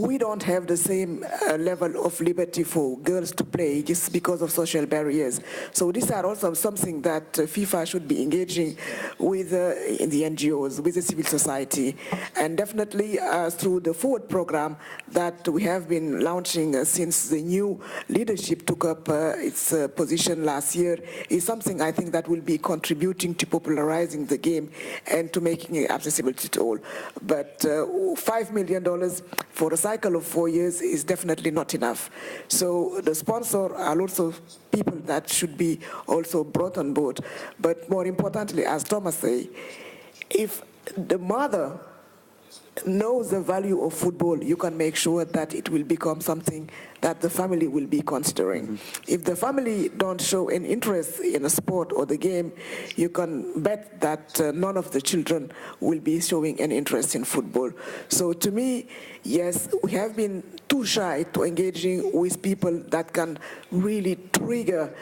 S2: we don't have the same level of liberty for girls to play just because of social barriers. So these are also something that FIFA should be engaging with in the NGOs, with the civil society, and definitely through the Forward program that we have been launching since the new leadership took up its position last year, is something I think that will be contributing to popularizing the game and to making it accessible to all. But $5 million for a cycle of 4 years is definitely not enough. So the sponsor are also people that should be also brought on board. But more importantly, as Thomas said, if the mother knows the value of football, you can make sure that it will become something that the family will be considering. Mm-hmm. If the family don't show an interest in a sport or the game, you can bet that none of the children will be showing an interest in football. So to me, yes, we have been too shy to engaging with people that can really trigger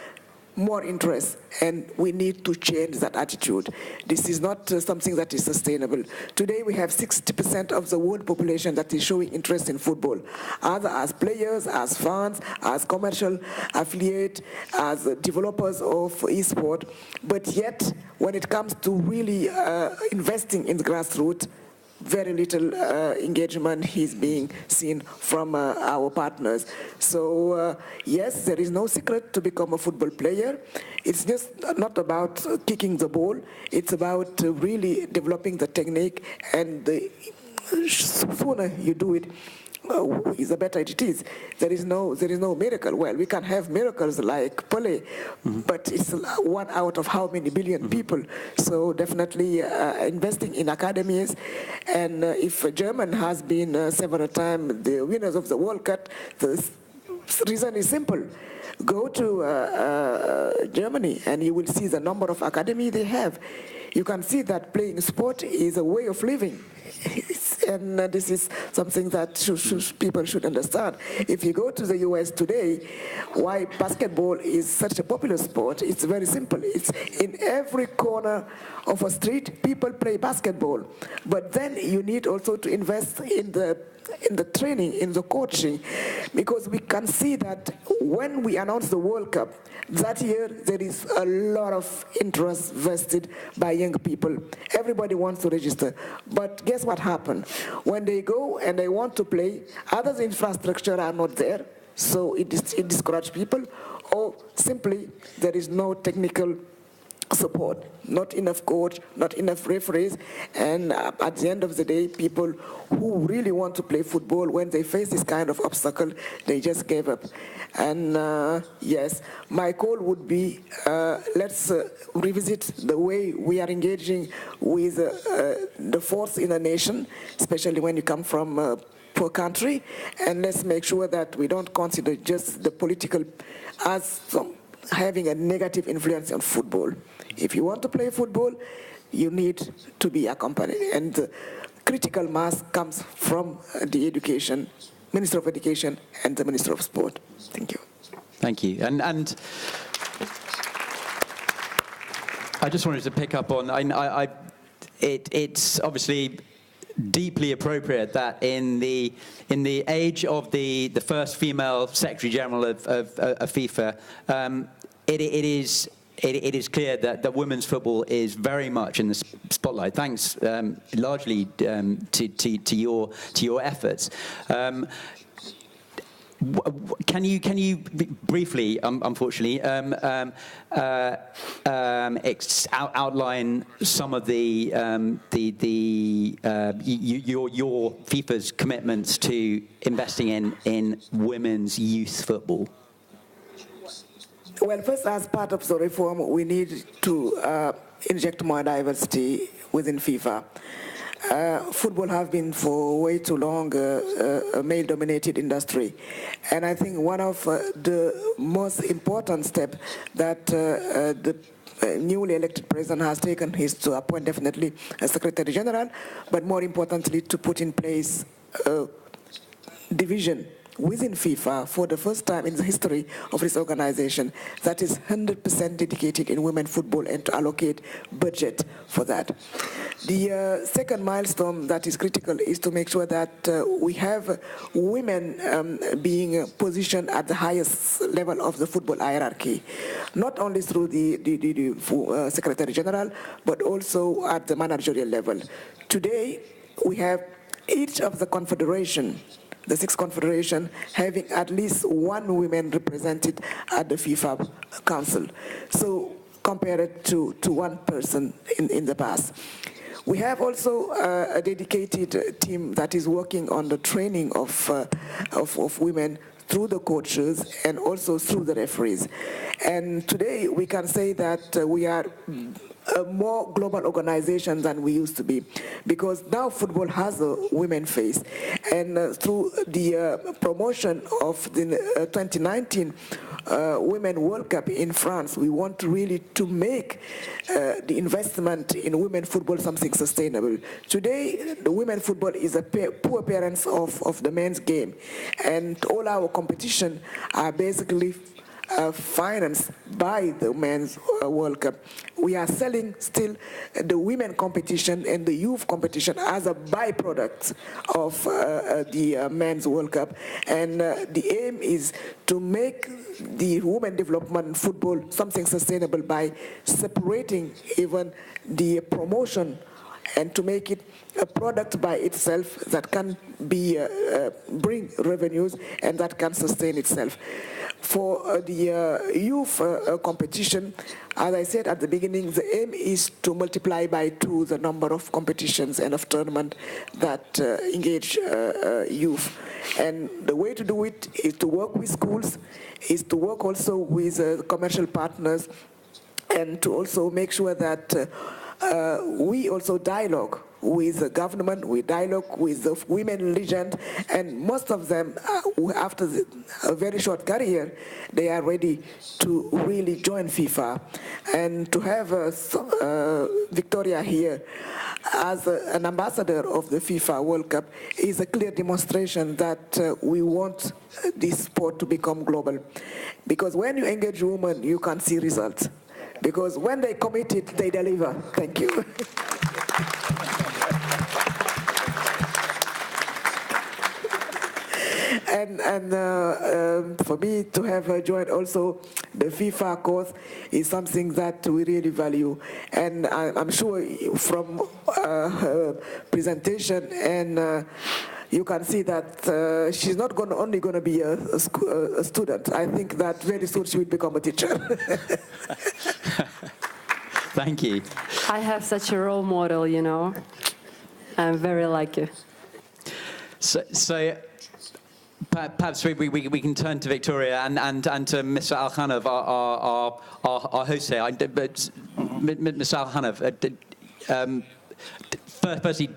S2: more interest, and we need to change that attitude. This is not something that is sustainable. Today we have 60% of the world population that is showing interest in football, either as players, as fans, as commercial affiliate, as developers of esport. But yet, when it comes to really investing in the grassroots, very little engagement is being seen from our partners. So yes, there is no secret to become a football player. It's just not about kicking the ball. It's about really developing the technique, and the sooner you do it, the better it is. There is no miracle. Well, we can have miracles like Pelé, mm-hmm. but it's 1 out of how many billion mm-hmm. people. So definitely investing in academies. And if Germany has been several times the winners of the World Cup, the reason is simple. Go to Germany and you will see the number of academies they have. You can see that playing sport is a way of living. And this is something that people should understand. If you go to the US today, why basketball is such a popular sport, it's very simple. It's in every corner of a street, people play basketball. But then you need also to invest in the training, in the coaching, because we can see that when we announced the World Cup, that year there is a lot of interest vested by young people. Everybody wants to register. But guess what happened? When they go and they want to play, other infrastructure are not there, so it discourages people, or simply there is no technical support, not enough coach, not enough referees, and at the end of the day, people who really want to play football, when they face this kind of obstacle, they just gave up. And yes, my call would be, let's revisit the way we are engaging with the force in a nation, especially when you come from a poor country, and let's make sure that we don't consider just the political as having a negative influence on football. If you want to play football, you need to be accompanied. And the critical mass comes from the education, Minister of Education and the Minister of Sport. Thank you.
S1: Thank you. And I just wanted to pick up on, it's obviously deeply appropriate that in the age of the first female Secretary General of FIFA, it is clear that women's football is very much in the spotlight, thanks largely to your efforts. Can you briefly, unfortunately, outline some of your FIFA's commitments to investing in women's youth football?
S2: Well, first, as part of the reform, we need to inject more diversity within FIFA. Football has been for way too long a male-dominated industry. And I think one of the most important steps that the newly elected president has taken is to appoint definitely a Secretary General, but more importantly to put in place a division within FIFA for the first time in the history of this organization that is 100% dedicated in women football and to allocate budget for that. The second milestone that is critical is to make sure that we have women being positioned at the highest level of the football hierarchy, not only through the Secretary General, but also at the managerial level. Today, we have each of the confederation, the 6 confederations, having at least one woman represented at the FIFA Council. So compare it to one person in the past. We have also a dedicated team that is working on the training of women through the coaches and also through the referees. And today we can say that we are a more global organization than we used to be, because now football has a women face, and through the promotion of the 2019 Women World Cup in France, we want really to make the investment in women football something sustainable. Today, the women football is a poor parents of the men's game, and all our competition are basically financed by the Men's World Cup. We are selling still the women competition and the youth competition as a byproduct of the Men's World Cup. And the aim is to make the women development football something sustainable by separating even the promotion and to make it a product by itself that can be bring revenues and that can sustain itself. For the youth competition, as I said at the beginning, the aim is to multiply by 2 the number of competitions and of tournaments that engage youth. And the way to do it is to work with schools, is to work also with commercial partners, and to also make sure that we also dialogue with the government, we dialogue with the women legend, and most of them, after a very short career, they are ready to really join FIFA. And to have Victoria here as an ambassador of the FIFA World Cup is a clear demonstration that we want this sport to become global. Because when you engage women, you can see results. Because when they commit it, they deliver. Thank you. for me to have joined also the FIFA course is something that we really value. And I'm sure from her presentation and you can see that she's not only going to be a student. I think that very soon she will become a teacher.
S1: Thank you.
S7: I have such a role model, you know. I'm very lucky.
S1: So perhaps we can turn to Victoria and to Mr. Al-Khanov, our host here. But Mr. Al-Khanov, firstly,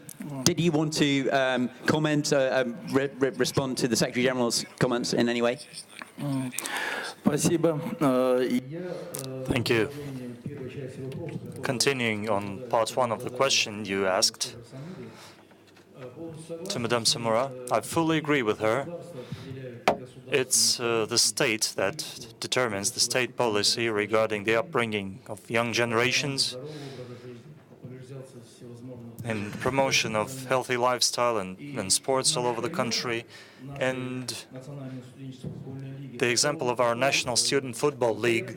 S1: did you want to comment, respond to the Secretary General's comments in any way?
S8: Thank you. Continuing on part one of the question you asked to Madame Samora, I fully agree with her. It's the state that determines the state policy regarding the upbringing of young generations and promotion of healthy lifestyle and sports all over the country. And the example of our National Student Football League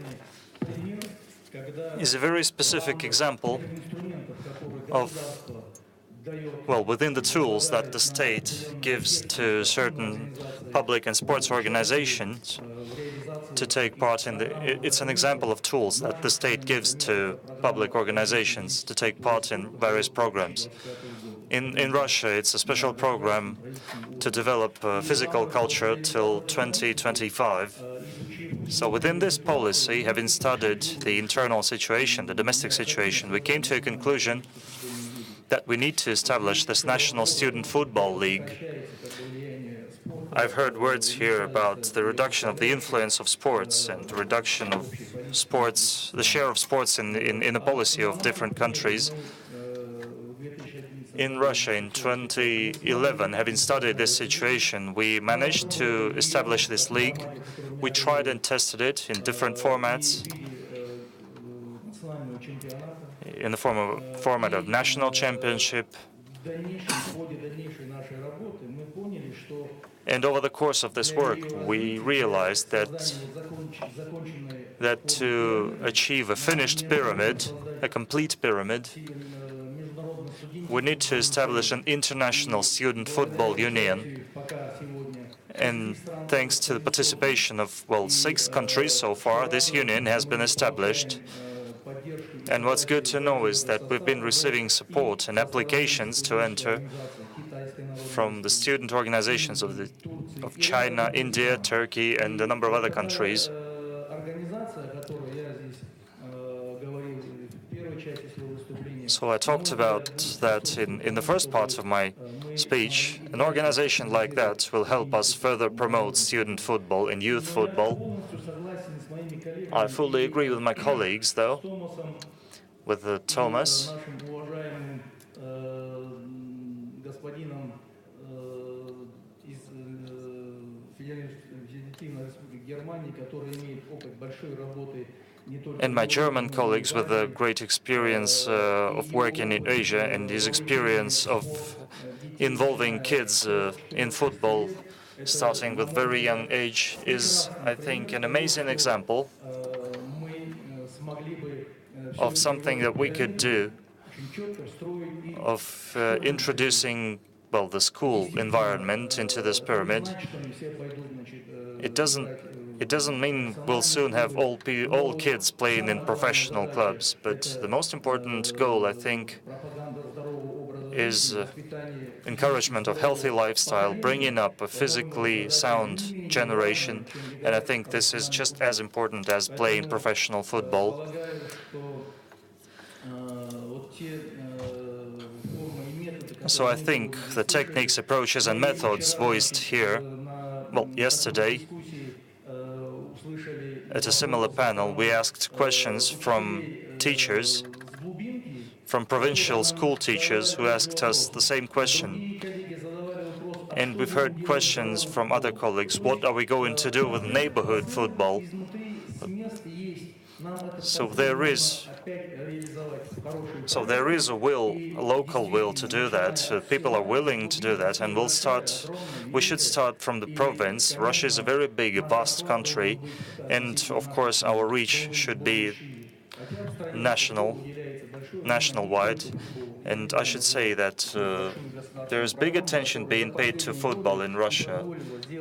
S8: is a very specific example of, well, within the tools that the state gives to certain public and sports organizations to take part in it's an example of tools that the state gives to public organizations to take part in various programs. In Russia, it's a special program to develop physical culture till 2025. So within this policy, having studied the internal situation, the domestic situation, we came to a conclusion that we need to establish this National Student Football League. I've heard words here about the reduction of the influence of sports and the reduction of sports, the share of sports in the policy of different countries. In Russia, in 2011, having studied this situation, we managed to establish this league. We tried and tested it in different formats, in the format of national championship. And over the course of this work, we realized that to achieve a finished pyramid, a complete pyramid, we need to establish an international student football union. And thanks to the participation of, well, 6 countries so far, this union has been established. And what's good to know is that we've been receiving support and applications to enter from the student organizations of China, India, Turkey, and a number of other countries. So I talked about that in the first part of my speech. An organization like that will help us further promote student football and youth football. I fully agree with my colleagues, though, with Thomas. And my German colleagues with a great experience of working in Asia and his experience of involving kids in football, starting with very young age, is, I think, an amazing example of something that we could do, of introducing, well, the school environment into this pyramid. It doesn't mean we'll soon have all kids playing in professional clubs, but the most important goal, I think, is encouragement of healthy lifestyle, bringing up a physically sound generation, and I think this is just as important as playing professional football. So I think the techniques, approaches, and methods voiced here, well, yesterday, at a similar panel, we asked questions from teachers, from provincial school teachers who asked us the same question. And we've heard questions from other colleagues, what are we going to do with neighborhood football? So there is So there is a will, a local will to do that. People are willing to do that, and we should start from the province. Russia is a very big, vast country, and of course our reach should be national-wide. And I should say that there is big attention being paid to football in Russia.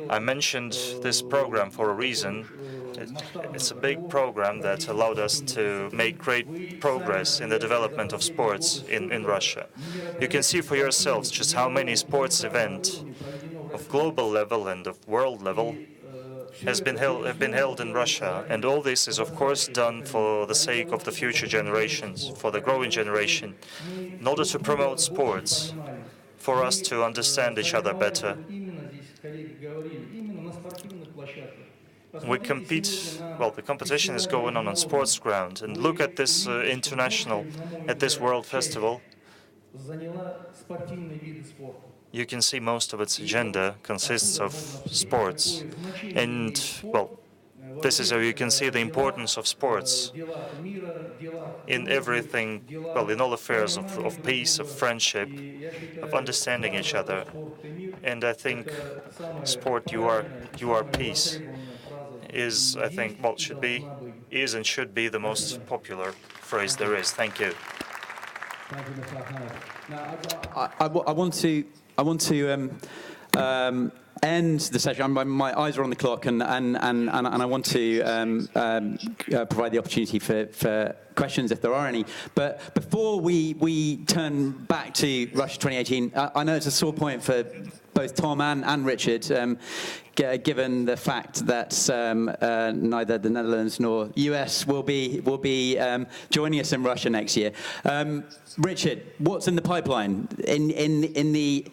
S8: I mentioned this program for a reason. It's a big program that allowed us to make great progress in the development of sports in Russia. You can see for yourselves just how many sports events of global level and of world level have been held in Russia, and all this is of course done for the sake of the future generations, for the growing generation, in order to promote sports, for us to understand each other better. We compete, well, the competition is going on sports ground, and look at this at this World Festival. You can see most of its agenda consists of sports. And, well, this is how you can see the importance of sports in everything, well, in all affairs of peace, of friendship, of understanding each other. And I think sport, you are peace, is, I think, well, is and should be the most popular phrase there is. Thank you.
S1: I want to end the session. My eyes are on the clock, and I want to provide the opportunity for questions if there are any. But before we turn back to Russia 2018, I know it's a sore point for both Tom and Richard, given the fact that neither the Netherlands nor US will be joining us in Russia next year. Richard, what's in the pipeline in the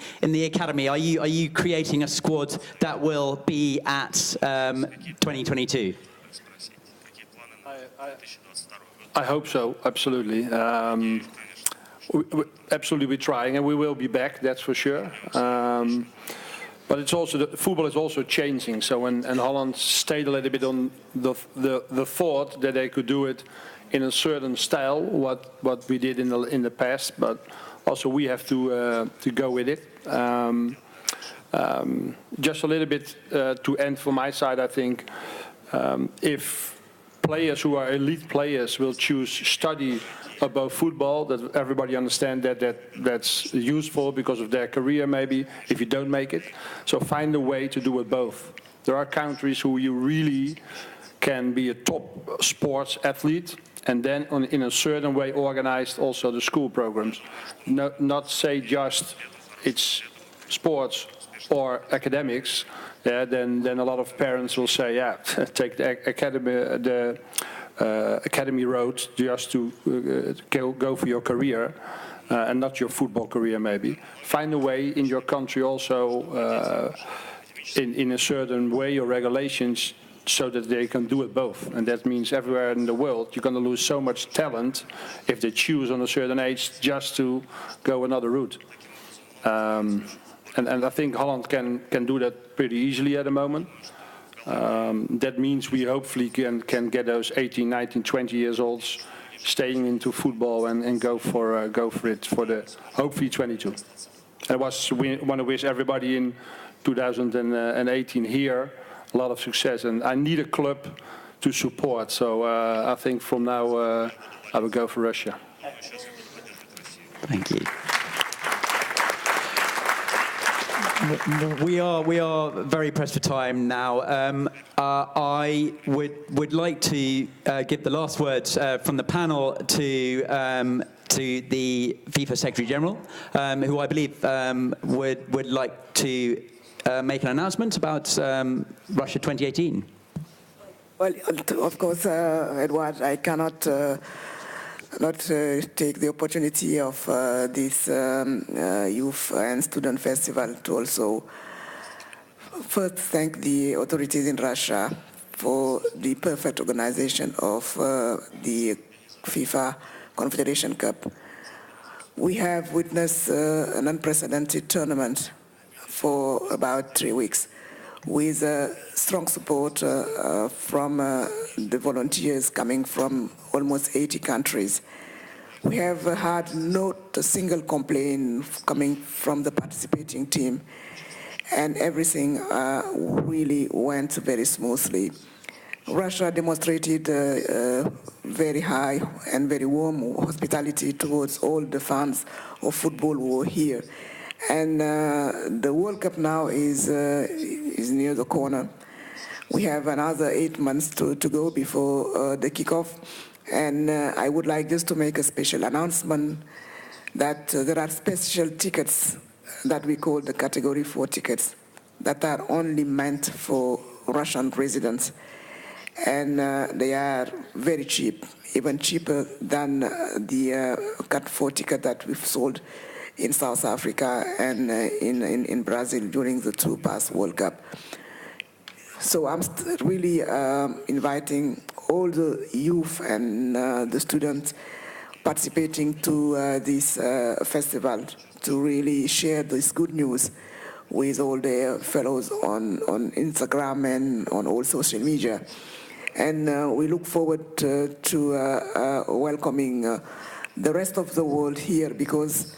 S1: academy? Are you creating a squad that will be at 2022?
S5: I hope so. Absolutely. Absolutely, we're trying, and we will be back. That's for sure. But it's also football is also changing. So and Holland stayed a little bit on the thought that they could do it in a certain style, what we did in the past. But also we have to go with it. Just a little bit to end from my side, I think if players who are elite players will choose study above football, that everybody understand that's useful because of their career maybe, if you don't make it. So find a way to do it both. There are countries who you really can be a top sports athlete and then in a certain way organized also the school programs. Not say just it's sports or academics, then a lot of parents will say, yeah, take the academy road just to go for your career and not your football career maybe. Find a way in your country also in a certain way or regulations so that they can do it both. And that means everywhere in the world you're going to lose so much talent if they choose on a certain age just to go another route. And I think Holland can do that pretty easily at the moment. That means we hopefully can get those 18, 19, 20 years olds staying into football and go for it for the hopefully 22. And we want to wish everybody in 2018 here a lot of success. And I need a club to support. So I think from now I will go for Russia.
S1: Thank you. We are very pressed for time now. I would like to give the last words from the panel to the FIFA Secretary General, who I believe would like to make an announcement about Russia 2018.
S2: Well, of course, Edward, I cannot not take the opportunity of this Youth and Student Festival to also first thank the authorities in Russia for the perfect organization of the FIFA Confederation Cup. We have witnessed an unprecedented tournament for about 3 weeks. with strong support from the volunteers coming from almost 80 countries. We have had not a single complaint coming from the participating team, and everything really went very smoothly. Russia demonstrated very high and very warm hospitality towards all the fans of football who were here. And the World Cup now is near the corner. We have another 8 months to go before the kickoff. And I would like just to make a special announcement that there are special tickets that we call the Category 4 tickets that are only meant for Russian residents. And they are very cheap, even cheaper than the Cat 4 ticket that we've sold in South Africa and in Brazil during the 2 past World Cup. So I'm really inviting all the youth and the students participating to this festival to really share this good news with all their fellows on Instagram and on all social media. And we look forward to welcoming the rest of the world here, because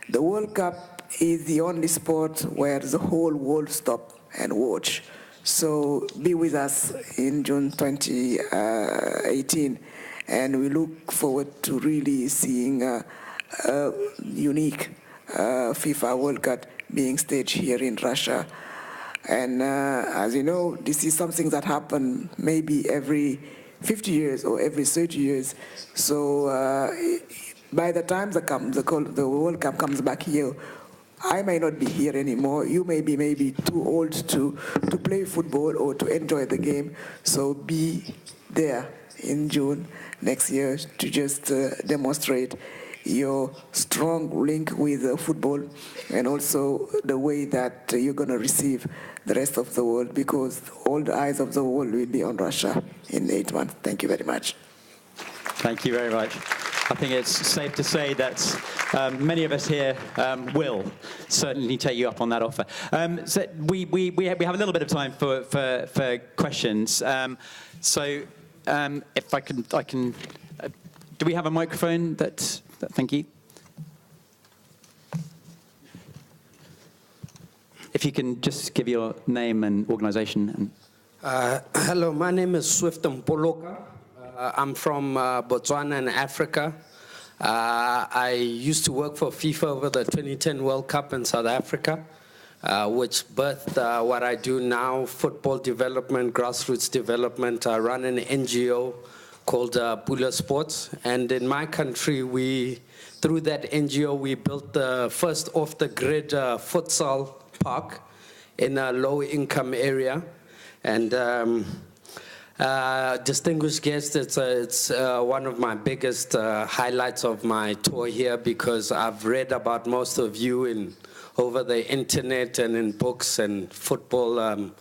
S2: the World Cup is the only sport where the whole world stop and watch. So be with us in June 2018, and we look forward to really seeing a unique FIFA World Cup being staged here in Russia. And as you know, this is something that happens maybe every 50 years or every 30 years. So by the time the World Cup comes back here, I may not be here anymore. You may be maybe too old to play football or to enjoy the game. So be there in June next year to just demonstrate your strong link with football, and also the way that you're going to receive the rest of the world, because all the eyes of the world will be on Russia in 8 months. Thank you very much.
S1: Thank you very much. I think it's safe to say that many of us here will certainly take you up on that offer. So we have a little bit of time for questions. If I can, do we have a microphone that thank you. If you can just give your name and organization.
S9: Hello, my name is Swift Mpoloka. I'm from Botswana in Africa. I used to work for FIFA over the 2010 World Cup in South Africa, which birthed what I do now, football development, grassroots development. I run an NGO called Pula Sports. And in my country, through that NGO, we built the first off-the-grid futsal park in a low-income area. And distinguished guests, it's one of my biggest highlights of my tour here, because I've read about most of you over the internet and in books and football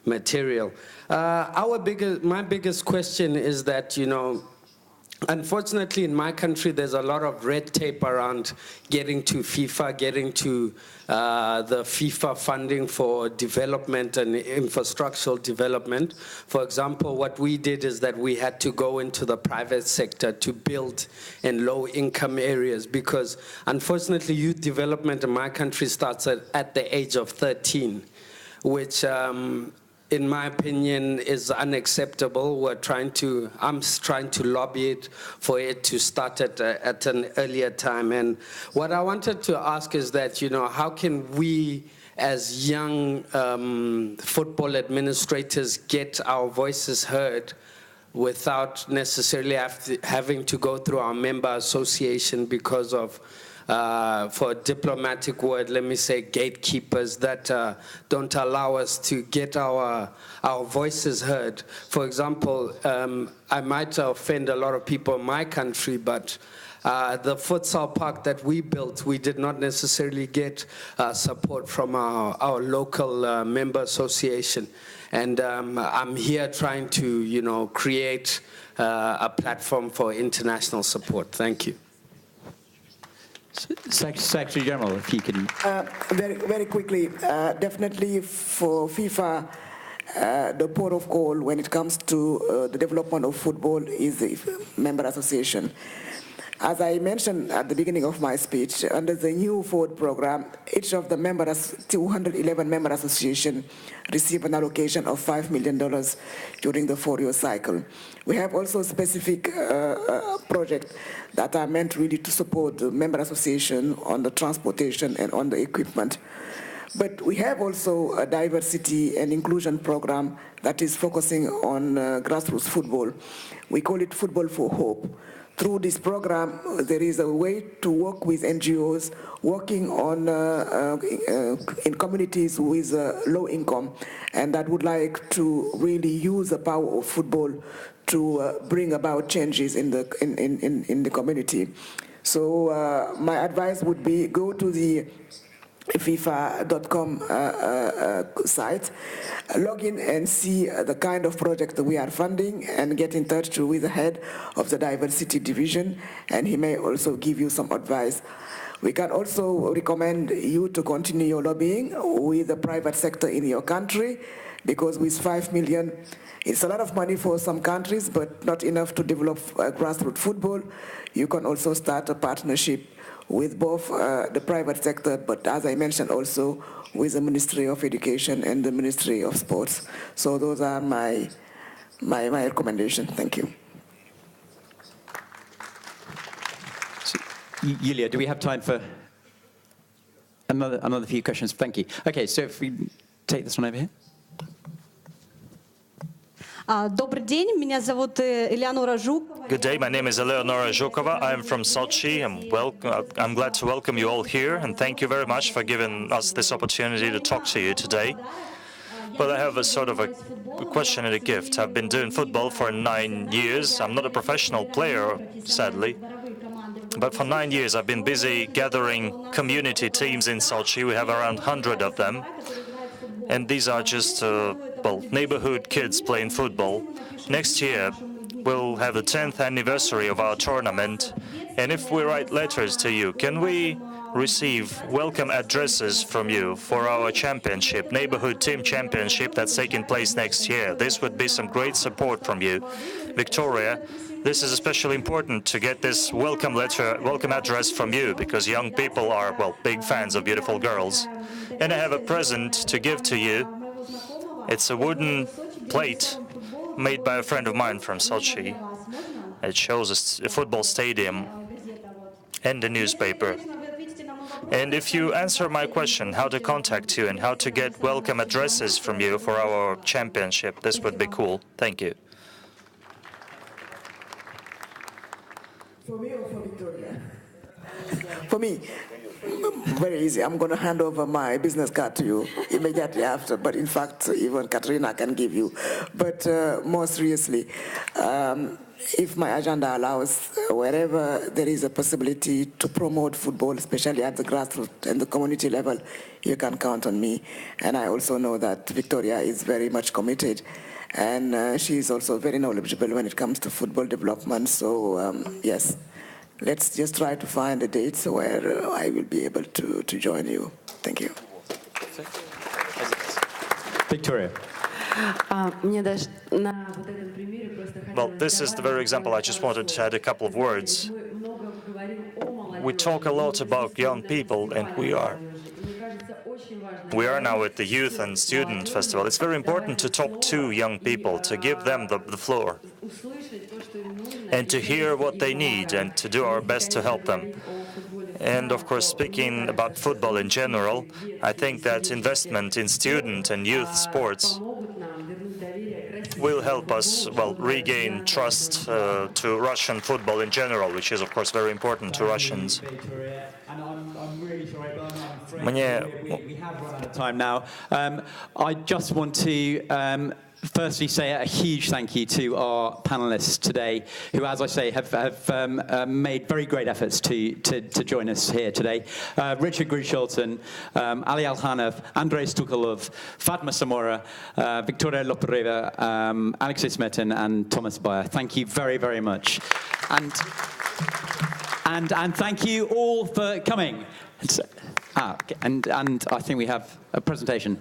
S9: material. My biggest question is that, unfortunately in my country there's a lot of red tape around getting to FIFA, getting to the FIFA funding for development and infrastructural development. For example, what we did is that we had to go into the private sector to build in low-income areas, because unfortunately youth development in my country starts at the age of 13, which in my opinion is unacceptable. I'm trying to lobby for it to start at an earlier time. And what I wanted to ask is that, how can we as young football administrators get our voices heard without necessarily having to go through our member association because of for a diplomatic word, let me say gatekeepers that don't allow us to get our voices heard. For example, I might offend a lot of people in my country, but the futsal park that we built, we did not necessarily get support from our local member association. And I'm here trying to, create a platform for international support. Thank you.
S1: Secretary General, if you can.
S2: Very quickly, definitely for FIFA, the port of call when it comes to the development of football is the member association. As I mentioned at the beginning of my speech, under the new Forward program, each of the 211 member associations receive an allocation of $5 million during the 4-year cycle. We have also specific projects that are meant really to support the member association on the transportation and on the equipment. But we have also a diversity and inclusion program that is focusing on grassroots football. We call it Football for Hope. Through this program, there is a way to work with NGOs working on in communities with low income, and that would like to really use the power of football to bring about changes in the community. So my advice would be go to the FIFA.com site, log in and see the kind of project that we are funding, and get in touch with the head of the diversity division, and he may also give you some advice. We can also recommend you to continue your lobbying with the private sector in your country, because with 5 million, it's a lot of money for some countries, but not enough to develop grassroots football. You can also start a partnership with both the private sector, but as I mentioned also with the Ministry of Education and the Ministry of Sports. So those are my recommendations. Thank you.
S1: So, Yulia, do we have time for another few questions? Thank you. Okay, so if we take this one over here.
S10: Добрый день, меня зовут Элеонора Жукова.
S8: Good day, my name is Eleonora Zhukova. I'm from Sochi. I'm glad to welcome you all here, and thank you very much for giving us this opportunity to talk to you today. Well, I have a sort of a question and a gift. I've been doing football for 9 years. I'm not a professional player, sadly, but for 9 years I've been busy gathering community teams in Sochi. We have around 100 of them. And these are just, neighborhood kids playing football. Next year, we'll have the 10th anniversary of our tournament. And if we write letters to you, can we receive welcome addresses from you for our championship, neighborhood team championship that's taking place next year? This would be some great support from you. Victoria, this is especially important to get this welcome address from you, because young people are, big fans of beautiful girls. And I have a present to give to you. It's a wooden plate made by a friend of mine from Sochi. It shows a football stadium and a newspaper. And if you answer my question, how to contact you and how to get welcome addresses from you for our championship, this would be cool. Thank you.
S2: For me or for Victoria? For me, very easy. I'm going to hand over my business card to you immediately after, but in fact, even Katrina can give you. But more seriously, if my agenda allows, wherever there is a possibility to promote football, especially at the grassroots and the community level, you can count on me. And I also know that Victoria is very much committed, and she is also very knowledgeable when it comes to football development. So yes, let's just try to find a date where I will be able to join you. Thank you.
S1: Victoria.
S8: Well, this is the very example I just wanted to add a couple of words. We talk a lot about young people, and we are now at the Youth and Student Festival. It's very important to talk to young people, to give them the floor, and to hear what they need, and to do our best to help them. And of course, speaking about football in general, I think that investment in student and youth sports will help us, regain trust to Russian football in general, which is, of course, very important to Russians.
S1: We have run out of time now. I just want to firstly say a huge thank you to our panelists today, who, as I say, have made very great efforts to join us here today. Richard Grusholton, Ali Alkhanov, Andrei Stukalov, Fatma Samora, Victoria Lopereva, Alexis Metin, and Thomas Bayer. Thank you very, very much. And And thank you all for coming. Okay, and I think we have a presentation.